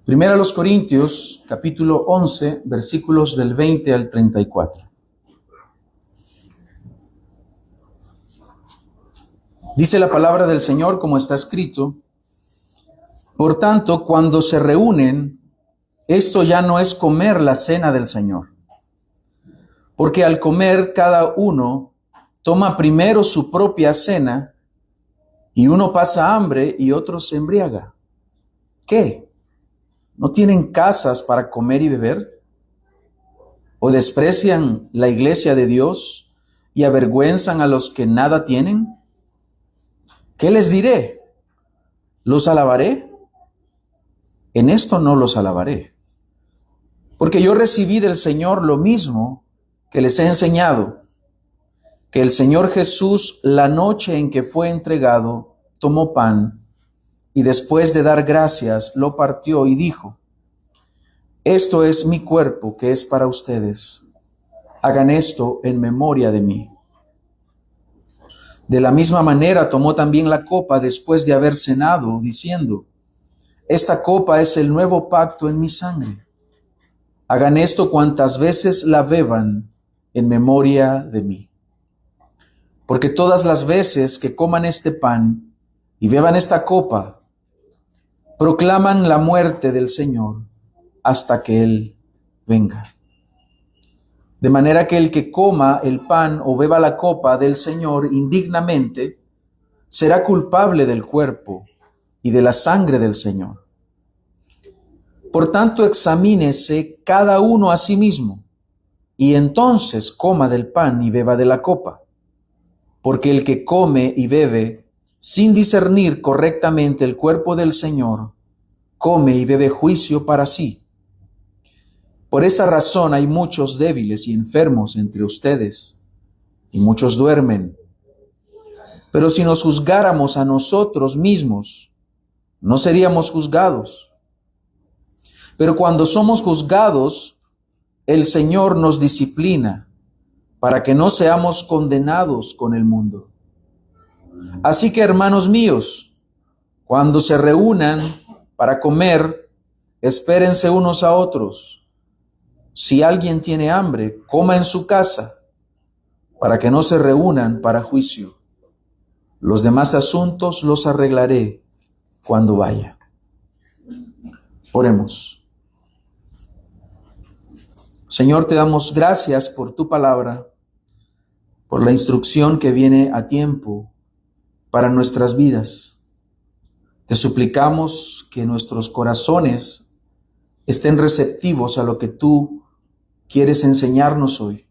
Primera a los Corintios, capítulo 11, versículos del 20 al 34. Dice la palabra del Señor como está escrito: Por tanto, cuando se reúnen, esto ya no es comer la cena del Señor. Porque al comer cada uno toma primero su propia cena, y uno pasa hambre y otro se embriaga. ¿Qué? ¿No tienen casas para comer y beber? ¿O desprecian la iglesia de Dios y avergüenzan a los que nada tienen? ¿Qué les diré? ¿Los alabaré? En esto no los alabaré, porque yo recibí del Señor lo mismo que les he enseñado, que el Señor Jesús, la noche en que fue entregado, tomó pan y después de dar gracias, lo partió y dijo: Esto es mi cuerpo que es para ustedes. Hagan esto en memoria de mí. De la misma manera tomó también la copa después de haber cenado, diciendo: Esta copa es el nuevo pacto en mi sangre. Hagan esto cuantas veces la beban en memoria de mí. Porque todas las veces que coman este pan y beban esta copa, proclaman la muerte del Señor hasta que Él venga. De manera que el que coma el pan o beba la copa del Señor indignamente, será culpable del cuerpo y de la sangre del Señor. Por tanto, examínese cada uno a sí mismo, y entonces coma del pan y beba de la copa. Porque el que come y bebe sin discernir correctamente el cuerpo del Señor, come y bebe juicio para sí. Por esta razón hay muchos débiles y enfermos entre ustedes, y muchos duermen. Pero si nos juzgáramos a nosotros mismos, no seríamos juzgados. Pero cuando somos juzgados, el Señor nos disciplina para que no seamos condenados con el mundo. Así que, hermanos míos, cuando se reúnan para comer, espérense unos a otros. Si alguien tiene hambre, coma en su casa, para que no se reúnan para juicio. Los demás asuntos los arreglaré cuando vaya. Oremos. Señor, te damos gracias por tu palabra, por la instrucción que viene a tiempo para nuestras vidas. Te suplicamos que nuestros corazones estén receptivos a lo que tú quieres enseñarnos hoy.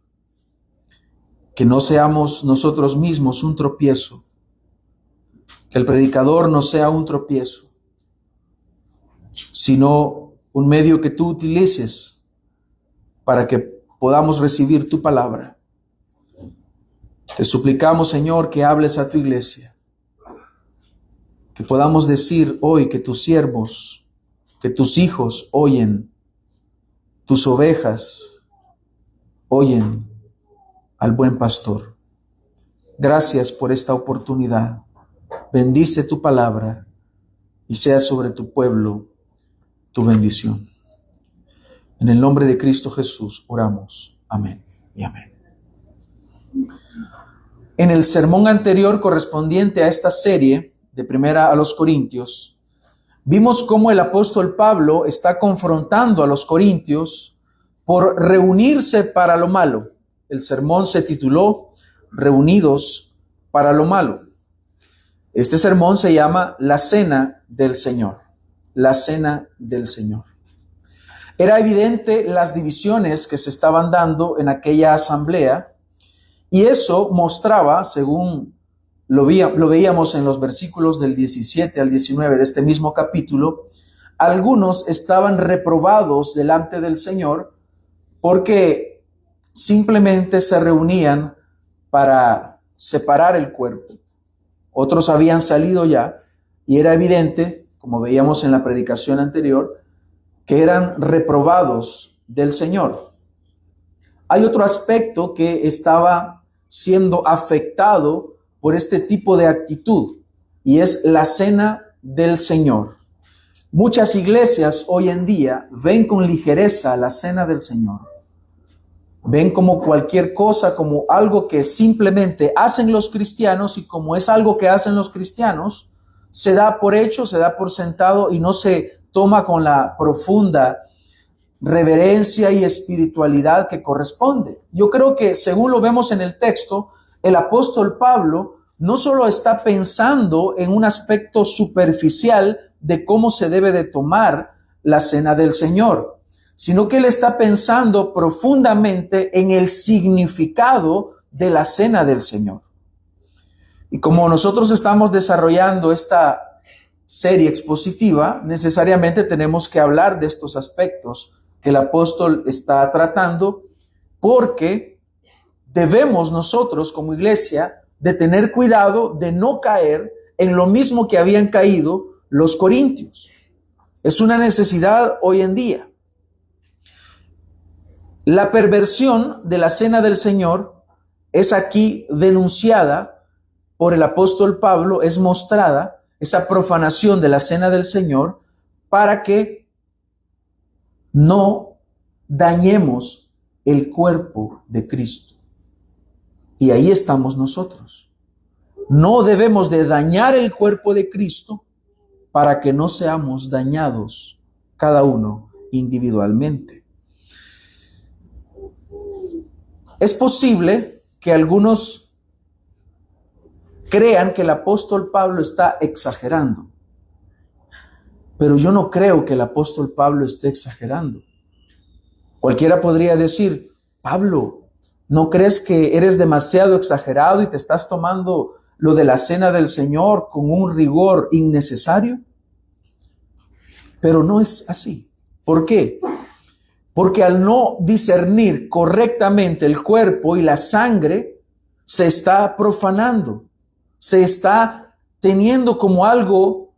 Que no seamos nosotros mismos un tropiezo, que el predicador no sea un tropiezo, sino un medio que tú utilices para que podamos recibir tu palabra. Te suplicamos, Señor, que hables a tu iglesia, que podamos decir hoy que tus siervos, que tus hijos oyen, tus ovejas oyen al buen pastor. Gracias por esta oportunidad. Bendice tu palabra y sea sobre tu pueblo tu bendición. En el nombre de Cristo Jesús oramos. Amén y amén. En el sermón anterior correspondiente a esta serie de Primera a los Corintios, vimos cómo el apóstol Pablo está confrontando a los corintios por reunirse para lo malo. El sermón se tituló Reunidos para lo malo. Este sermón se llama La Cena del Señor. La Cena del Señor. Era evidente las divisiones que se estaban dando en aquella asamblea, y eso mostraba, según lo veíamos en los versículos del 17 al 19 de este mismo capítulo, algunos estaban reprobados delante del Señor porque simplemente se reunían para separar el cuerpo. Otros habían salido ya, y era evidente, como veíamos en la predicación anterior, que eran reprobados del Señor. Hay otro aspecto que estaba siendo afectado por este tipo de actitud, y es la cena del Señor. Muchas iglesias hoy en día ven con ligereza la cena del Señor. Ven como cualquier cosa, como algo que simplemente hacen los cristianos, y como es algo que hacen los cristianos, se da por hecho, se da por sentado y no se toma con la profunda reverencia y espiritualidad que corresponde. Yo creo que, según lo vemos en el texto, el apóstol Pablo no solo está pensando en un aspecto superficial de cómo se debe de tomar la cena del Señor, sino que él está pensando profundamente en el significado de la cena del Señor. Y como nosotros estamos desarrollando esta serie expositiva, necesariamente tenemos que hablar de estos aspectos que el apóstol está tratando, porque debemos nosotros como iglesia de tener cuidado de no caer en lo mismo que habían caído los corintios. Es una necesidad hoy en día. La perversión de la cena del Señor es aquí denunciada por el apóstol Pablo, es mostrada esa profanación de la cena del Señor para que no dañemos el cuerpo de Cristo. Y ahí estamos nosotros. No debemos de dañar el cuerpo de Cristo para que no seamos dañados cada uno individualmente. Es posible que algunos crean que el apóstol Pablo está exagerando, pero yo no creo que el apóstol Pablo esté exagerando. Cualquiera podría decir: Pablo, ¿no crees que eres demasiado exagerado y te estás tomando lo de la cena del Señor con un rigor innecesario? Pero no es así. ¿Por qué? Porque al no discernir correctamente el cuerpo y la sangre, se está profanando, se está teniendo como algo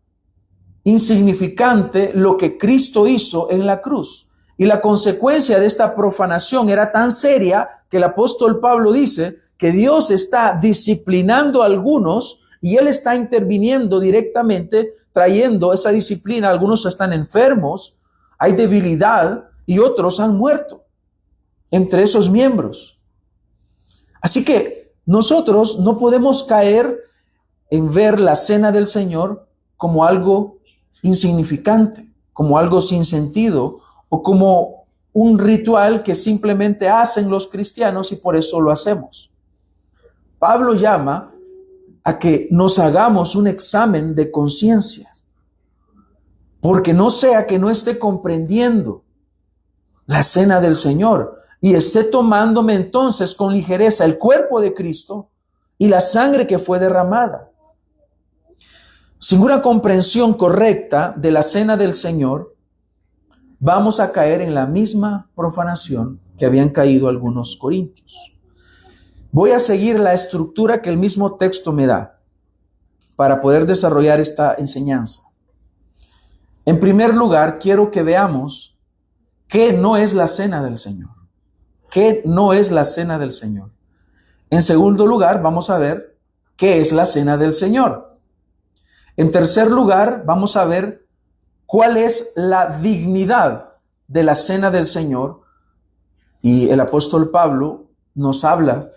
insignificante lo que Cristo hizo en la cruz. Y la consecuencia de esta profanación era tan seria que el apóstol Pablo dice que Dios está disciplinando a algunos y Él está interviniendo directamente, trayendo esa disciplina. Algunos están enfermos, hay debilidad y otros han muerto entre esos miembros. Así que nosotros no podemos caer en ver la cena del Señor como algo insignificante, como algo sin sentido o como un ritual que simplemente hacen los cristianos y por eso lo hacemos. Pablo llama a que nos hagamos un examen de conciencia, porque no sea que no esté comprendiendo la cena del Señor y esté tomándome entonces con ligereza el cuerpo de Cristo y la sangre que fue derramada. Sin una comprensión correcta de la cena del Señor, vamos a caer en la misma profanación que habían caído algunos corintios. Voy a seguir la estructura que el mismo texto me da para poder desarrollar esta enseñanza. En primer lugar, quiero que veamos qué no es la cena del Señor. ¿Qué no es la cena del Señor? En segundo lugar, vamos a ver qué es la cena del Señor. En tercer lugar, vamos a ver cuál es la dignidad de la cena del Señor. Y el apóstol Pablo nos habla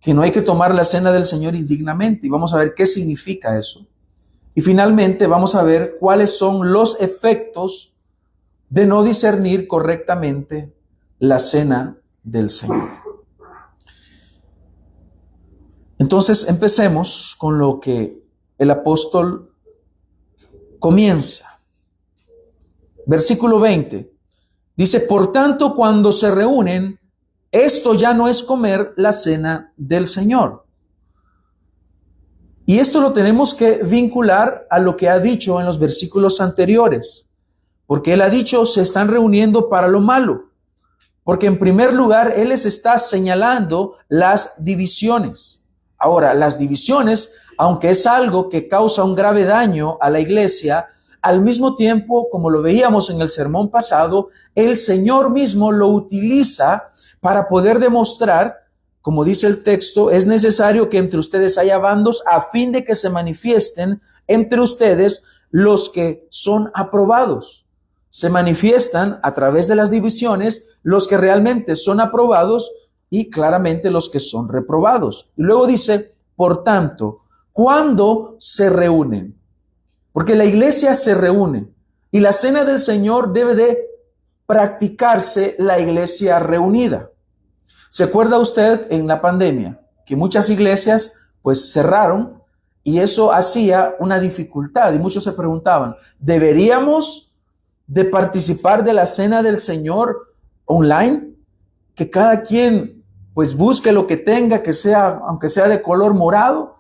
que no hay que tomar la cena del Señor indignamente. Y vamos a ver qué significa eso. Y finalmente vamos a ver cuáles son los efectos de no discernir correctamente la cena del Señor. Entonces empecemos con lo que el apóstol comienza. Versículo 20. Dice: por tanto, cuando se reúnen, esto ya no es comer la cena del Señor. Y esto lo tenemos que vincular a lo que ha dicho en los versículos anteriores, porque él ha dicho: se están reuniendo para lo malo. Porque en primer lugar, él les está señalando las divisiones. Ahora, las divisiones, aunque es algo que causa un grave daño a la iglesia, al mismo tiempo, como lo veíamos en el sermón pasado, el Señor mismo lo utiliza para poder demostrar, como dice el texto, es necesario que entre ustedes haya bandos a fin de que se manifiesten entre ustedes los que son aprobados. Se manifiestan a través de las divisiones los que realmente son aprobados y claramente los que son reprobados. Y luego dice, por tanto, ¿cuándo se reúnen? Porque la iglesia se reúne y la cena del Señor debe de practicarse la iglesia reunida. ¿Se acuerda usted en la pandemia que muchas iglesias pues cerraron y eso hacía una dificultad y muchos se preguntaban, ¿deberíamos de participar de la cena del Señor online? Que cada quien pues busque lo que tenga, que sea, aunque sea de color morado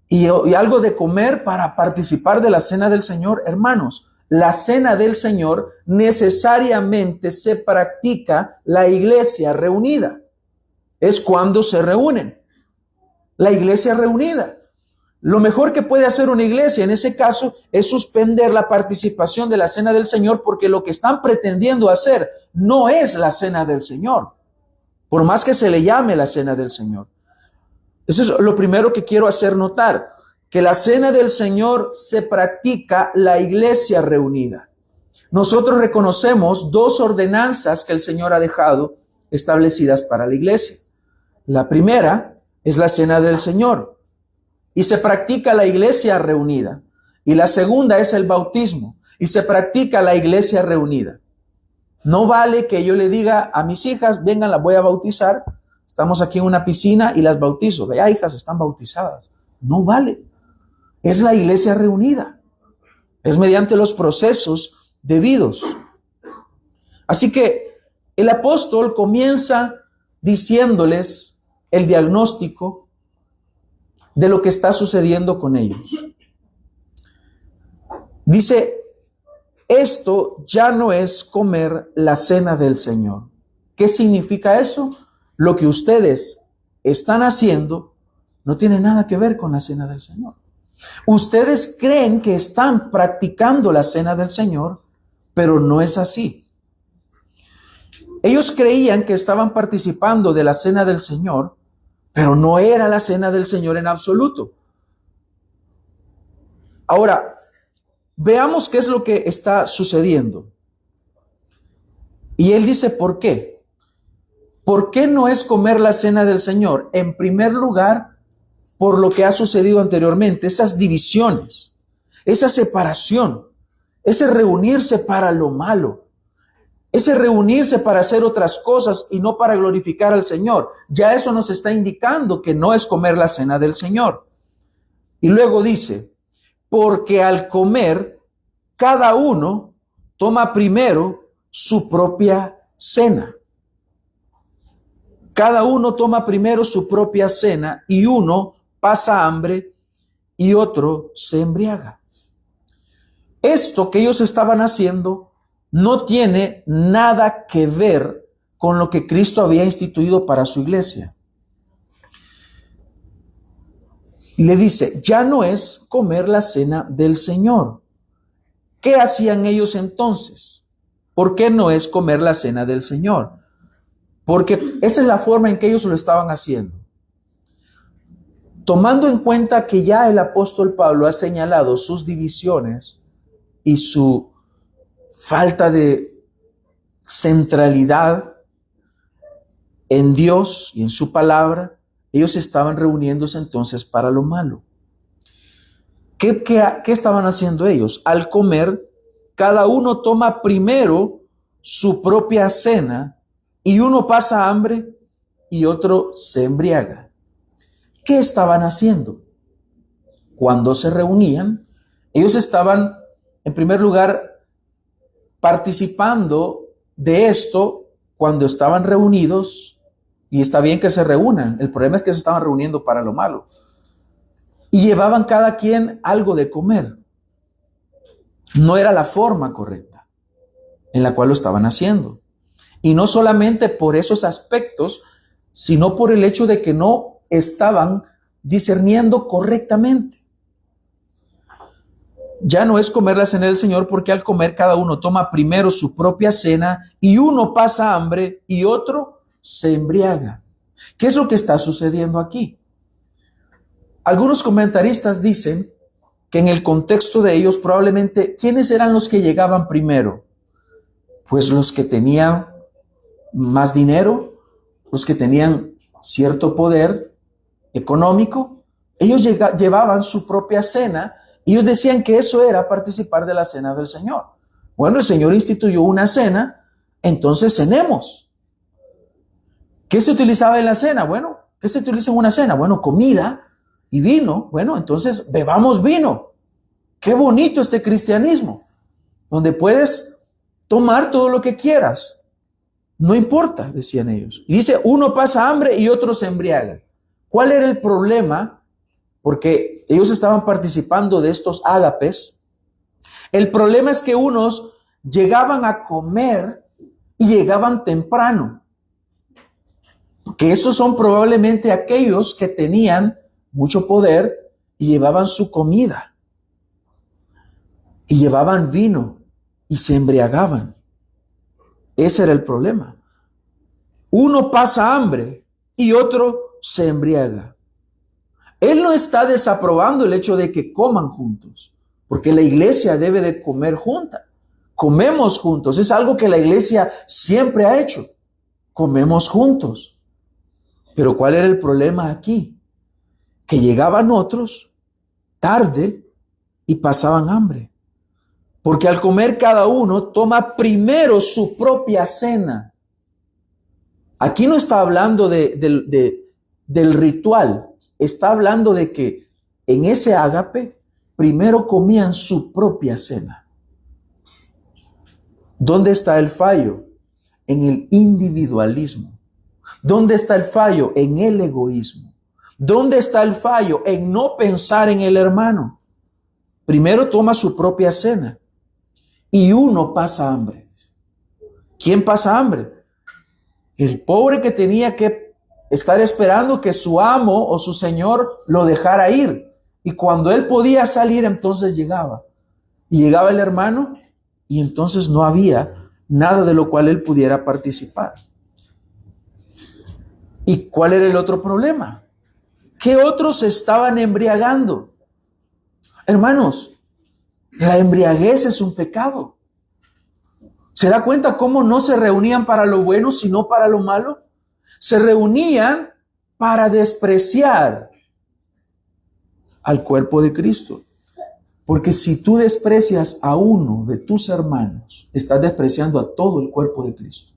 y algo de comer para participar de la cena del Señor. Hermanos, la cena del Señor necesariamente se practica la iglesia reunida. Es cuando se reúnen. La iglesia reunida. Lo mejor que puede hacer una iglesia en ese caso es suspender la participación de la cena del Señor, porque lo que están pretendiendo hacer no es la cena del Señor, por más que se le llame la cena del Señor. Eso es lo primero que quiero hacer notar, que la cena del Señor se practica la iglesia reunida. Nosotros reconocemos dos ordenanzas que el Señor ha dejado establecidas para la iglesia. La primera es la cena del Señor y se practica la iglesia reunida. Y la segunda es el bautismo y se practica la iglesia reunida. No vale que yo le diga a mis hijas, vengan, las voy a bautizar. Estamos aquí en una piscina y las bautizo. Vea, hijas, están bautizadas. No vale. Es la iglesia reunida. Es mediante los procesos debidos. Así que el apóstol comienza diciéndoles el diagnóstico de lo que está sucediendo con ellos. Dice, esto ya no es comer la cena del Señor. ¿Qué significa eso? Lo que ustedes están haciendo no tiene nada que ver con la cena del Señor. Ustedes creen que están practicando la cena del Señor, pero no es así. Ellos creían que estaban participando de la cena del Señor, pero no era la cena del Señor en absoluto. Ahora, veamos qué es lo que está sucediendo. Y él dice, ¿por qué? ¿Por qué no es comer la cena del Señor? En primer lugar, por lo que ha sucedido anteriormente, esas divisiones, esa separación, ese reunirse para lo malo, ese reunirse para hacer otras cosas y no para glorificar al Señor. Ya eso nos está indicando que no es comer la cena del Señor. Y luego dice, porque al comer, cada uno toma primero su propia cena. Cada uno toma primero su propia cena y uno pasa hambre y otro se embriaga. Esto que ellos estaban haciendo no tiene nada que ver con lo que Cristo había instituido para su iglesia. Y le dice, ya no es comer la cena del Señor. ¿Qué hacían ellos entonces? ¿Por qué no es comer la cena del Señor? Porque esa es la forma en que ellos lo estaban haciendo. Tomando en cuenta que ya el apóstol Pablo ha señalado sus divisiones y su falta de centralidad en Dios y en su palabra, ellos estaban reuniéndose entonces para lo malo. ¿Qué estaban haciendo ellos? Al comer, cada uno toma primero su propia cena y uno pasa hambre y otro se embriaga. ¿Qué estaban haciendo? Cuando se reunían, ellos estaban, en primer lugar, participando de esto cuando estaban reunidos, y está bien que se reúnan, el problema es que se estaban reuniendo para lo malo, y llevaban cada quien algo de comer. No era la forma correcta en la cual lo estaban haciendo, y no solamente por esos aspectos, sino por el hecho de que no estaban discerniendo correctamente. Ya no es comer la cena del Señor, porque al comer cada uno toma primero su propia cena y uno pasa hambre y otro se embriaga. ¿Qué es lo que está sucediendo aquí? Algunos comentaristas dicen que en el contexto de ellos probablemente, ¿quiénes eran los que llegaban primero? Pues los que tenían más dinero, los que tenían cierto poder económico. Ellos llevaban su propia cena y ellos decían que eso era participar de la cena del Señor. Bueno, el Señor instituyó una cena, entonces cenemos. ¿Qué se utilizaba en la cena? Bueno, ¿qué se utiliza en una cena? Bueno, comida y vino. Bueno, entonces bebamos vino. Qué bonito este cristianismo, donde puedes tomar todo lo que quieras. No importa, decían ellos. Y dice, uno pasa hambre y otro se embriaga. ¿Cuál era el problema? Porque ellos estaban participando de estos ágapes. El problema es que unos llegaban a comer y llegaban temprano. Que esos son probablemente aquellos que tenían mucho poder y llevaban su comida. Y llevaban vino y se embriagaban. Ese era el problema. Uno pasa hambre y otro se embriaga. Él no está desaprobando el hecho de que coman juntos, porque la iglesia debe de comer junta. Comemos juntos, es algo que la iglesia siempre ha hecho. Comemos juntos. Pero ¿cuál era el problema aquí? Que llegaban otros tarde y pasaban hambre. Porque al comer cada uno toma primero su propia cena. Aquí no está hablando del ritual, está hablando de que en ese ágape primero comían su propia cena. ¿Dónde está el fallo? En el individualismo. ¿Dónde está el fallo? En el egoísmo. ¿Dónde está el fallo? En no pensar en el hermano. Primero toma su propia cena y uno pasa hambre. ¿Quién pasa hambre? El pobre que tenía que estar esperando que su amo o su señor lo dejara ir. Y cuando él podía salir, entonces llegaba. Y llegaba el hermano y entonces no había nada de lo cual él pudiera participar. ¿Y cuál era el otro problema? Que otros se estaban embriagando. Hermanos, la embriaguez es un pecado. ¿Se da cuenta cómo no se reunían para lo bueno, sino para lo malo? Se reunían para despreciar al cuerpo de Cristo. Porque si tú desprecias a uno de tus hermanos, estás despreciando a todo el cuerpo de Cristo.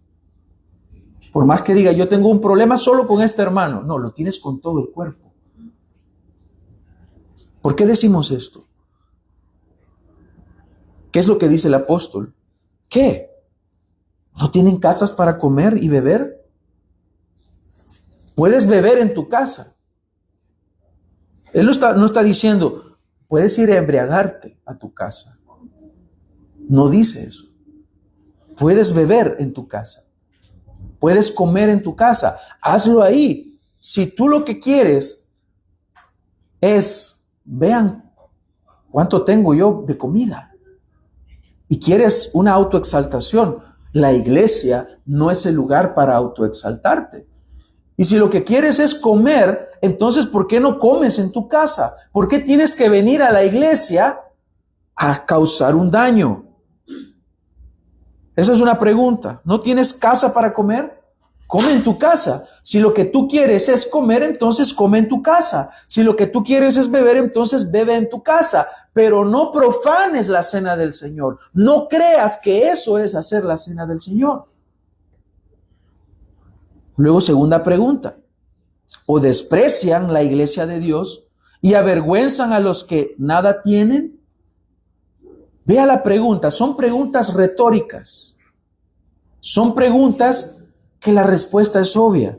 Por más que diga, yo tengo un problema solo con este hermano. No, lo tienes con todo el cuerpo. ¿Por qué decimos esto? ¿Qué es lo que dice el apóstol? ¿Qué? ¿No tienen casas para comer y beber? Puedes beber en tu casa. Él no está diciendo, puedes ir a embriagarte a tu casa. No dice eso. Puedes beber en tu casa. Puedes comer en tu casa. Hazlo ahí. Si tú lo que quieres es, vean cuánto tengo yo de comida. Y quieres una autoexaltación. La iglesia no es el lugar para autoexaltarte. Y si lo que quieres es comer, entonces ¿por qué no comes en tu casa? ¿Por qué tienes que venir a la iglesia a causar un daño? Esa es una pregunta. ¿No tienes casa para comer? Come en tu casa. Si lo que tú quieres es comer, entonces come en tu casa. Si lo que tú quieres es beber, entonces bebe en tu casa. Pero no profanes la cena del Señor. No creas que eso es hacer la cena del Señor. Luego, segunda pregunta. ¿O desprecian la iglesia de Dios y avergüenzan a los que nada tienen? Vea la pregunta. Son preguntas retóricas. Son preguntas que la respuesta es obvia.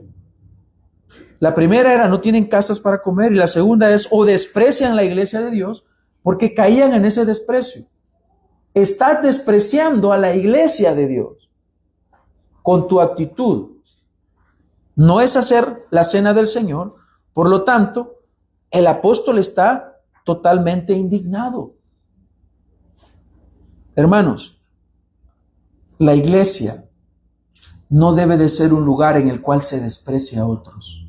La primera era, no tienen casas para comer, y la segunda es, o desprecian la iglesia de Dios porque caían en ese desprecio. Estás despreciando a la iglesia de Dios con tu actitud. No es hacer la cena del Señor. Por lo tanto, el apóstol está totalmente indignado. Hermanos, la iglesia no debe de ser un lugar en el cual se desprecia a otros.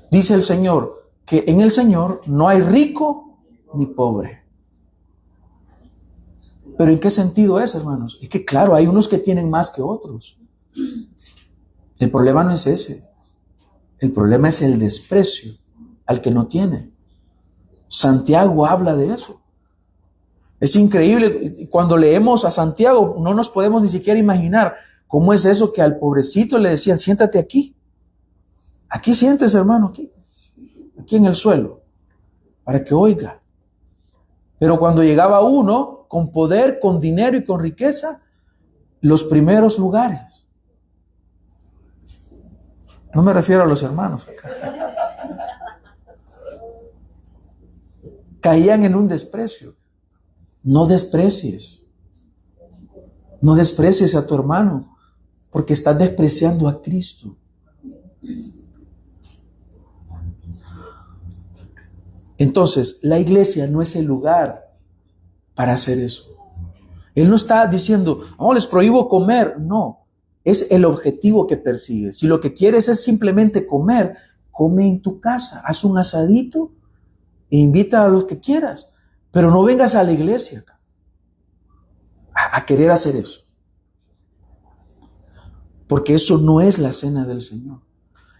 Dice el Señor que en el Señor no hay rico ni pobre. ¿Pero en qué sentido es, hermanos? Es que claro, hay unos que tienen más que otros. El problema no es ese. El problema es el desprecio al que no tiene. Santiago habla de eso. Es increíble. Cuando leemos a Santiago, no nos podemos ni siquiera imaginar cómo es eso que al pobrecito le decían, siéntate aquí. Aquí siéntese, hermano, aquí en el suelo, para que oiga. Pero cuando llegaba uno con poder, con dinero y con riqueza, los primeros lugares. No me refiero a los hermanos acá. Caían en un desprecio. No desprecies. No desprecies a tu hermano, porque estás despreciando a Cristo. Entonces, la iglesia no es el lugar para hacer eso. Él no está diciendo, oh, les prohíbo comer. No, es el objetivo que persigue. Si lo que quieres es simplemente comer, come en tu casa, haz un asadito e invita a los que quieras, pero no vengas a la iglesia a querer hacer eso. Porque eso no es la cena del Señor.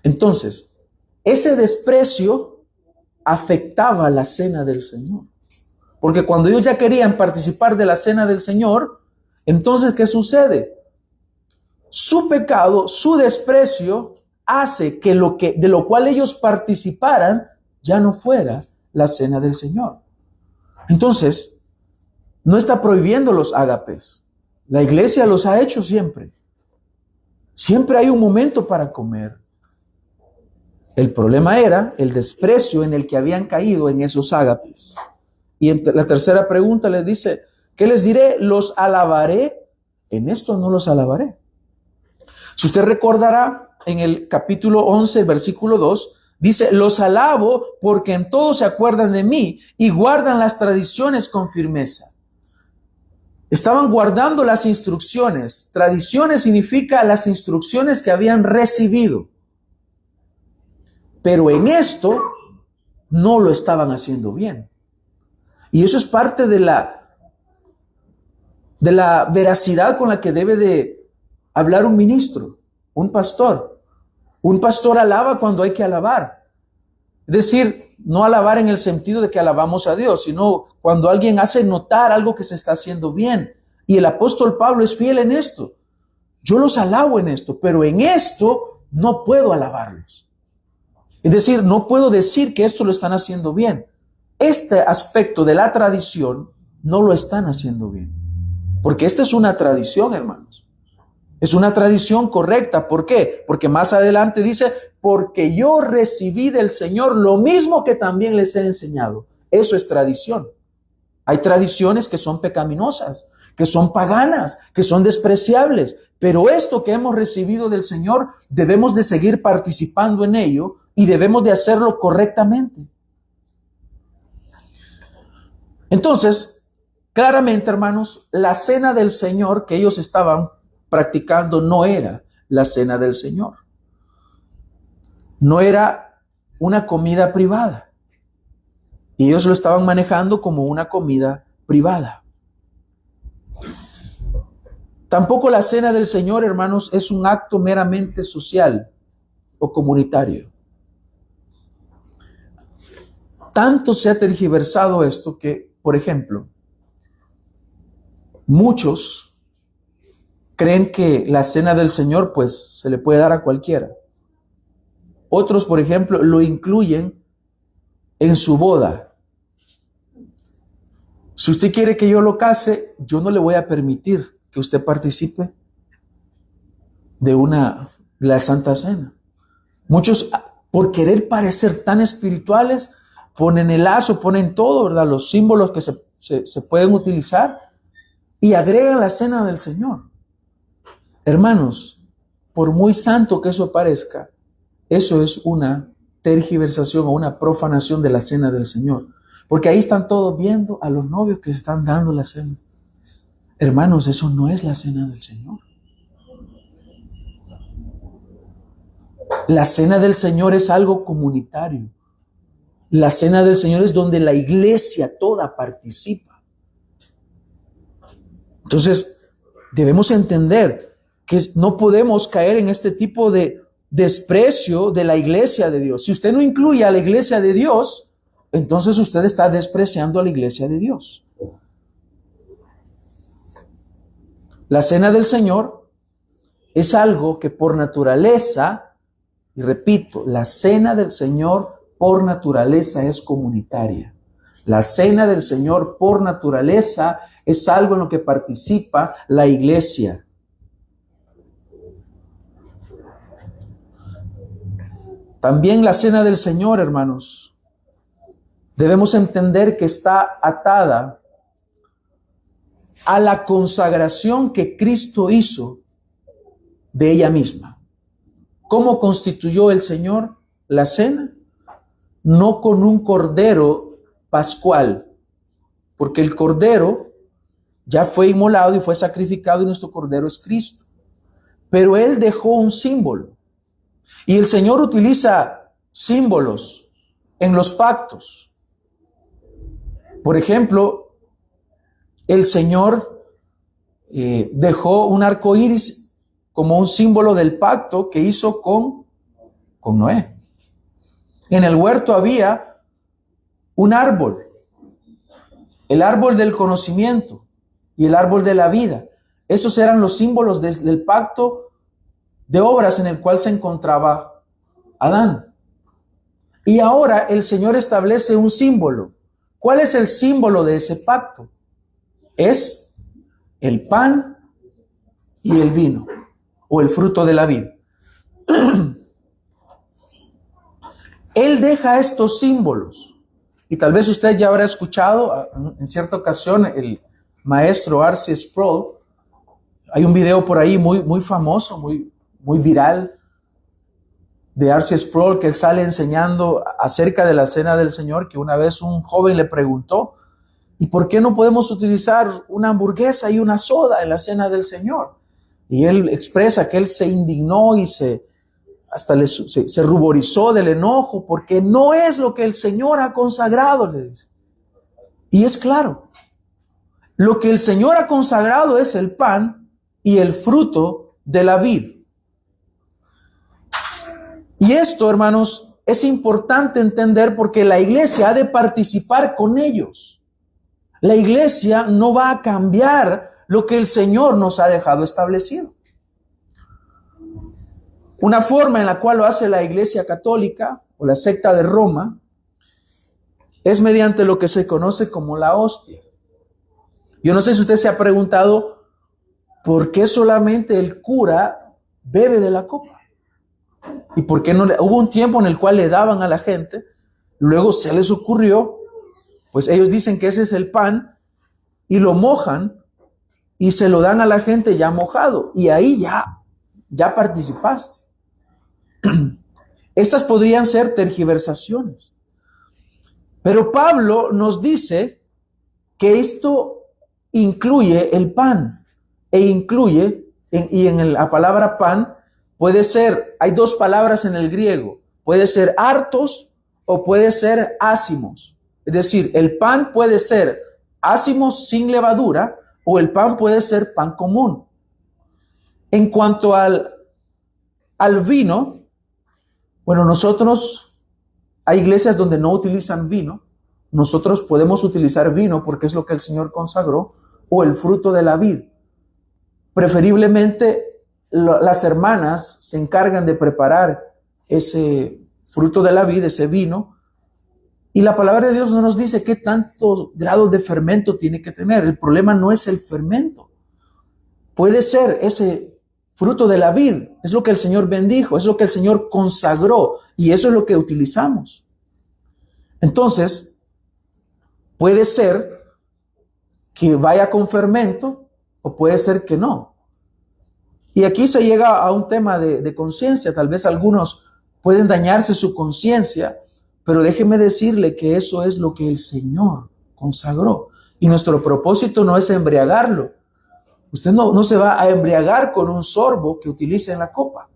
Entonces, ese desprecio afectaba la cena del Señor. Porque cuando ellos ya querían participar de la cena del Señor, entonces, ¿qué sucede? Su pecado, su desprecio, hace que de lo cual ellos participaran ya no fuera la cena del Señor. Entonces, no está prohibiendo los ágapes. La iglesia los ha hecho siempre. Siempre hay un momento para comer. El problema era el desprecio en el que habían caído en esos ágapes. Y en la tercera pregunta les dice, ¿qué les diré? ¿Los alabaré? En esto no los alabaré. Si usted recordará, en el capítulo 11, versículo 2, dice, los alabo porque en todo se acuerdan de mí y guardan las tradiciones con firmeza. Estaban guardando las instrucciones. Tradiciones significa las instrucciones que habían recibido. Pero en esto no lo estaban haciendo bien. Y eso es parte de la veracidad con la que debe de hablar un ministro, un pastor. Un pastor alaba cuando hay que alabar. Es decir, no alabar en el sentido de que alabamos a Dios, sino cuando alguien hace notar algo que se está haciendo bien. Y el apóstol Pablo es fiel en esto. Yo los alabo en esto, pero en esto no puedo alabarlos. Es decir, no puedo decir que esto lo están haciendo bien. Este aspecto de la tradición no lo están haciendo bien. Porque esta es una tradición, hermanos. Es una tradición correcta. ¿Por qué? Porque más adelante dice, porque yo recibí del Señor lo mismo que también les he enseñado. Eso es tradición. Hay tradiciones que son pecaminosas, que son paganas, que son despreciables. Pero esto que hemos recibido del Señor, debemos de seguir participando en ello y debemos de hacerlo correctamente. Entonces, claramente, hermanos, la cena del Señor que ellos estaban practicando no era la cena del Señor. No era una comida privada. Y ellos lo estaban manejando como una comida privada. Tampoco la cena del Señor, hermanos, es un acto meramente social o comunitario. Tanto se ha tergiversado esto que, por ejemplo, muchos creen que la cena del Señor, pues, se le puede dar a cualquiera. Otros, por ejemplo, lo incluyen en su boda. Si usted quiere que yo lo case, yo no le voy a permitir que usted participe de la Santa Cena. Muchos, por querer parecer tan espirituales, ponen el lazo, ponen todo, ¿verdad? Los símbolos que se pueden utilizar y agregan la cena del Señor. Hermanos, por muy santo que eso parezca, eso es una tergiversación o una profanación de la cena del Señor. Porque ahí están todos viendo a los novios que se están dando la cena. Hermanos, eso no es la cena del Señor. La cena del Señor es algo comunitario. La cena del Señor es donde la iglesia toda participa. Entonces, debemos entender que no podemos caer en este tipo de desprecio de la iglesia de Dios. Si usted no incluye a la iglesia de Dios, entonces usted está despreciando a la iglesia de Dios. La cena del Señor es algo que por naturaleza, y repito, la cena del Señor por naturaleza es comunitaria. La cena del Señor por naturaleza es algo en lo que participa la iglesia. También la cena del Señor, hermanos, debemos entender que está atada a la consagración que Cristo hizo de ella misma. ¿Cómo constituyó el Señor la cena? No con un cordero pascual, porque el cordero ya fue inmolado y fue sacrificado y nuestro cordero es Cristo. Pero Él dejó un símbolo. Y el Señor utiliza símbolos en los pactos. Por ejemplo, el Señor dejó un arco iris como un símbolo del pacto que hizo con Noé. En el huerto había un árbol, el árbol del conocimiento y el árbol de la vida. Esos eran los símbolos del pacto de obras en el cual se encontraba Adán. Y ahora el Señor establece un símbolo. ¿Cuál es el símbolo de ese pacto? Es el pan y el vino, o el fruto de la vid. Él deja estos símbolos. Y tal vez usted ya habrá escuchado en cierta ocasión el maestro R.C. Sproul. Hay un video por ahí muy famoso, muy viral, de R.C. Sproul, que él sale enseñando acerca de la cena del Señor, que una vez un joven le preguntó, ¿y por qué no podemos utilizar una hamburguesa y una soda en la cena del Señor? Y él expresa que él se indignó y se ruborizó del enojo, porque no es lo que el Señor ha consagrado, le dice. Y es claro, lo que el Señor ha consagrado es el pan y el fruto de la vid. Y esto, hermanos, es importante entender porque la iglesia ha de participar con ellos. La iglesia no va a cambiar lo que el Señor nos ha dejado establecido. Una forma en la cual lo hace la Iglesia Católica o la secta de Roma es mediante lo que se conoce como la hostia. Yo no sé si usted se ha preguntado por qué solamente el cura bebe de la copa. ¿Y por qué no hubo un tiempo en el cual le daban a la gente? Luego se les ocurrió, pues ellos dicen que ese es el pan y lo mojan y se lo dan a la gente ya mojado. Y ahí ya participaste. Estas podrían ser tergiversaciones. Pero Pablo nos dice que esto incluye el pan e incluye, en la palabra pan puede ser, hay dos palabras en el griego, puede ser artos o puede ser ácimos. Es decir, el pan puede ser ácimos sin levadura o el pan puede ser pan común. En cuanto al vino, bueno, hay iglesias donde no utilizan vino. Nosotros podemos utilizar vino porque es lo que el Señor consagró, o el fruto de la vid. Preferiblemente, las hermanas se encargan de preparar ese fruto de la vid, ese vino, y la palabra de Dios no nos dice qué tantos grados de fermento tiene que tener. El problema no es el fermento. Puede ser ese fruto de la vid, es lo que el Señor bendijo, es lo que el Señor consagró y eso es lo que utilizamos. Entonces, puede ser que vaya con fermento o puede ser que no. Y aquí se llega a un tema de conciencia. Tal vez algunos pueden dañarse su conciencia, pero déjeme decirle que eso es lo que el Señor consagró. Y nuestro propósito no es embriagarlo. Usted no se va a embriagar con un sorbo que utilice en la copa.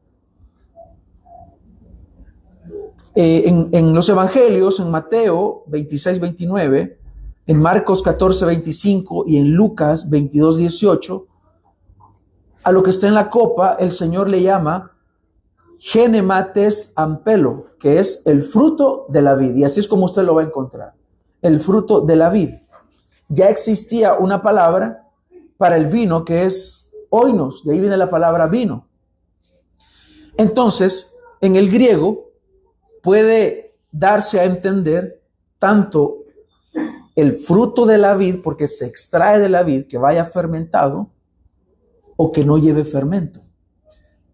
En los evangelios, en Mateo 26, 29, en Marcos 14, 25 y en Lucas 22, 18, a lo que está en la copa, el Señor le llama Genemates ampelo, que es el fruto de la vid. Y así es como usted lo va a encontrar, el fruto de la vid. Ya existía una palabra para el vino que es oinos, de ahí viene la palabra vino. Entonces, en el griego puede darse a entender tanto el fruto de la vid, porque se extrae de la vid, que vaya fermentado, o que no lleve fermento.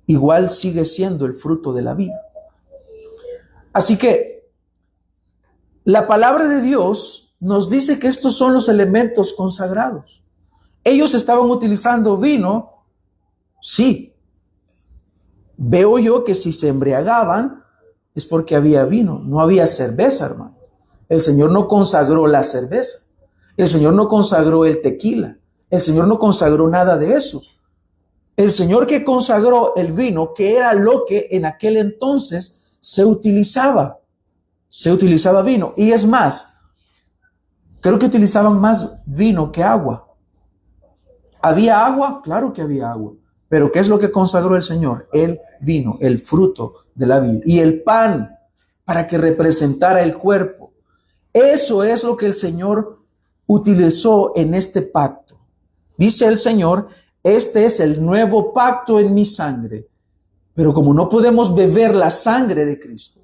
Igual sigue siendo el fruto de la vid. Así que la palabra de Dios nos dice que estos son los elementos consagrados. Ellos estaban utilizando vino, sí. Veo yo que si se embriagaban es porque había vino, no había cerveza, hermano. El Señor no consagró la cerveza. El Señor no consagró el tequila. El Señor no consagró nada de eso. El Señor que consagró el vino, que era lo que en aquel entonces se utilizaba vino. Y es más, creo que utilizaban más vino que agua. ¿Había agua? Claro que había agua. Pero ¿qué es lo que consagró el Señor? El vino, el fruto de la vid. Y el pan, para que representara el cuerpo. Eso es lo que el Señor utilizó en este pacto. Dice el Señor, este es el nuevo pacto en mi sangre. Pero como no podemos beber la sangre de Cristo,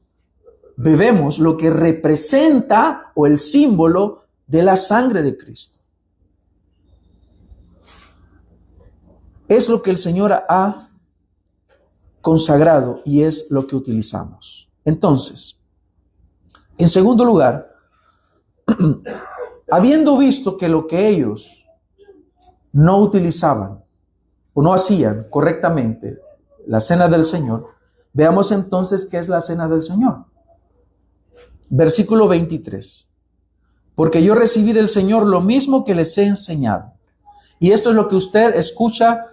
bebemos lo que representa o el símbolo de la sangre de Cristo. Es lo que el Señor ha consagrado y es lo que utilizamos. Entonces, en segundo lugar, habiendo visto que lo que ellos no utilizaban o no hacían correctamente la cena del Señor, veamos entonces qué es la cena del Señor. Versículo 23. Porque yo recibí del Señor lo mismo que les he enseñado. Y esto es lo que usted escucha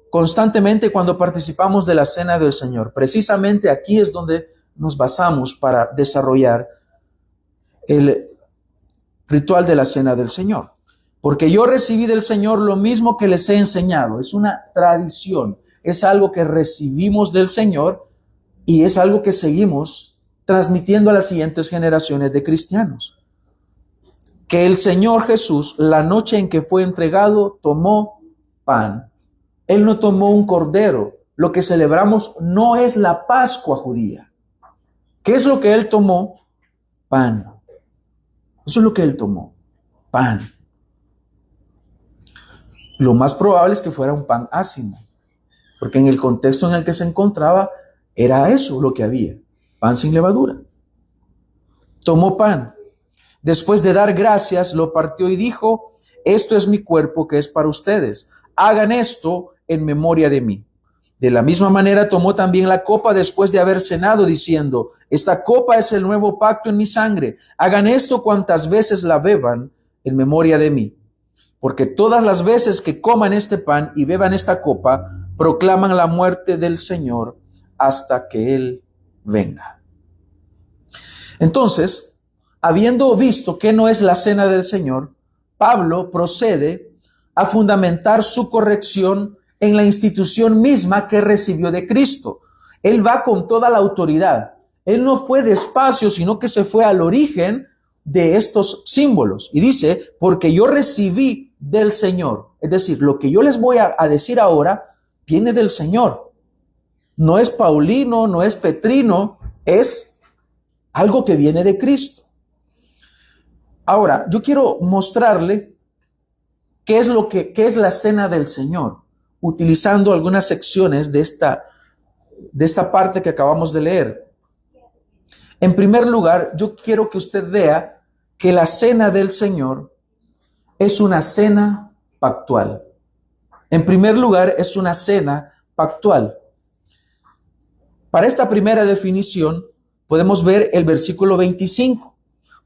constantemente cuando participamos de la cena del Señor. Precisamente aquí es donde nos basamos para desarrollar el ritual de la cena del Señor. Porque yo recibí del Señor lo mismo que les he enseñado. Es una tradición, es algo que recibimos del Señor y es algo que seguimos transmitiendo a las siguientes generaciones de cristianos. Que el Señor Jesús, la noche en que fue entregado, tomó pan. Él no tomó un cordero. Lo que celebramos no es la Pascua judía. ¿Qué es lo que Él tomó? Pan. Eso es lo que Él tomó. Pan. Lo más probable es que fuera un pan ácimo, porque en el contexto en el que se encontraba era eso lo que había. Pan sin levadura. Tomó pan. Después de dar gracias, lo partió y dijo, esto es mi cuerpo que es para ustedes. Hagan esto en memoria de mí. De la misma manera tomó también la copa después de haber cenado, diciendo, esta copa es el nuevo pacto en mi sangre. Hagan esto cuantas veces la beban en memoria de mí. Porque todas las veces que coman este pan y beban esta copa, proclaman la muerte del Señor hasta que Él venga. Entonces, habiendo visto que no es la cena del Señor, Pablo procede a fundamentar su corrección en la institución misma que recibió de Cristo. Él va con toda la autoridad. Él no fue despacio, sino que se fue al origen de estos símbolos. Y dice, porque yo recibí del Señor. Es decir, lo que yo les voy a decir ahora viene del Señor. No es paulino, no es petrino, es algo que viene de Cristo. Ahora, yo quiero mostrarle qué es la cena del Señor, utilizando algunas secciones de esta parte que acabamos de leer. En primer lugar, yo quiero que usted vea que la cena del Señor es una cena pactual. En primer lugar, es una cena pactual. Para esta primera definición, podemos ver el versículo 25,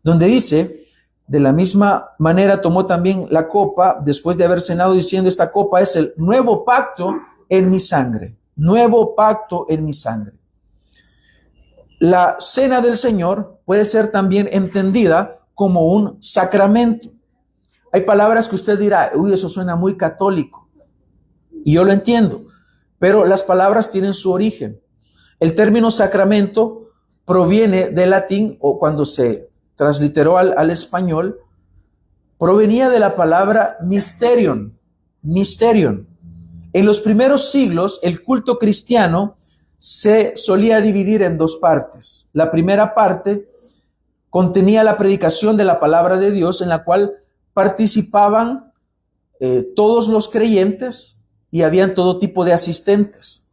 donde dice, de la misma manera tomó también la copa después de haber cenado diciendo, esta copa es el nuevo pacto en mi sangre. Nuevo pacto en mi sangre. La cena del Señor puede ser también entendida como un sacramento. Hay palabras que usted dirá, uy, eso suena muy católico. Y yo lo entiendo, pero las palabras tienen su origen. El término sacramento proviene del latín, o cuando se transliteró al español, provenía de la palabra mysterion, mysterion. En los primeros siglos, el culto cristiano se solía dividir en dos partes. La primera parte contenía la predicación de la palabra de Dios, en la cual participaban todos los creyentes y habían todo tipo de asistentes.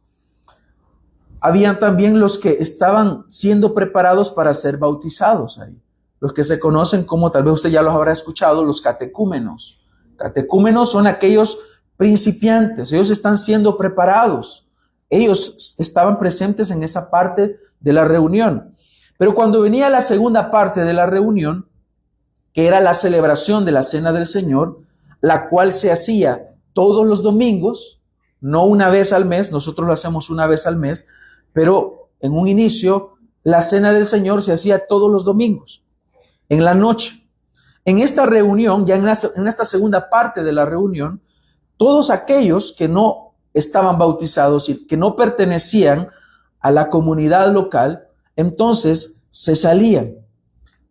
Habían también los que estaban siendo preparados para ser bautizados ahí. Los que se conocen como, tal vez usted ya los habrá escuchado, los catecúmenos. Catecúmenos son aquellos principiantes, ellos están siendo preparados. Ellos estaban presentes en esa parte de la reunión. Pero cuando venía la segunda parte de la reunión, que era la celebración de la Cena del Señor, la cual se hacía todos los domingos, no una vez al mes, nosotros lo hacemos una vez al mes, pero en un inicio la Cena del Señor se hacía todos los domingos, en la noche. En esta reunión, ya en esta segunda parte de la reunión, todos aquellos que no estaban bautizados y que no pertenecían a la comunidad local, entonces se salían.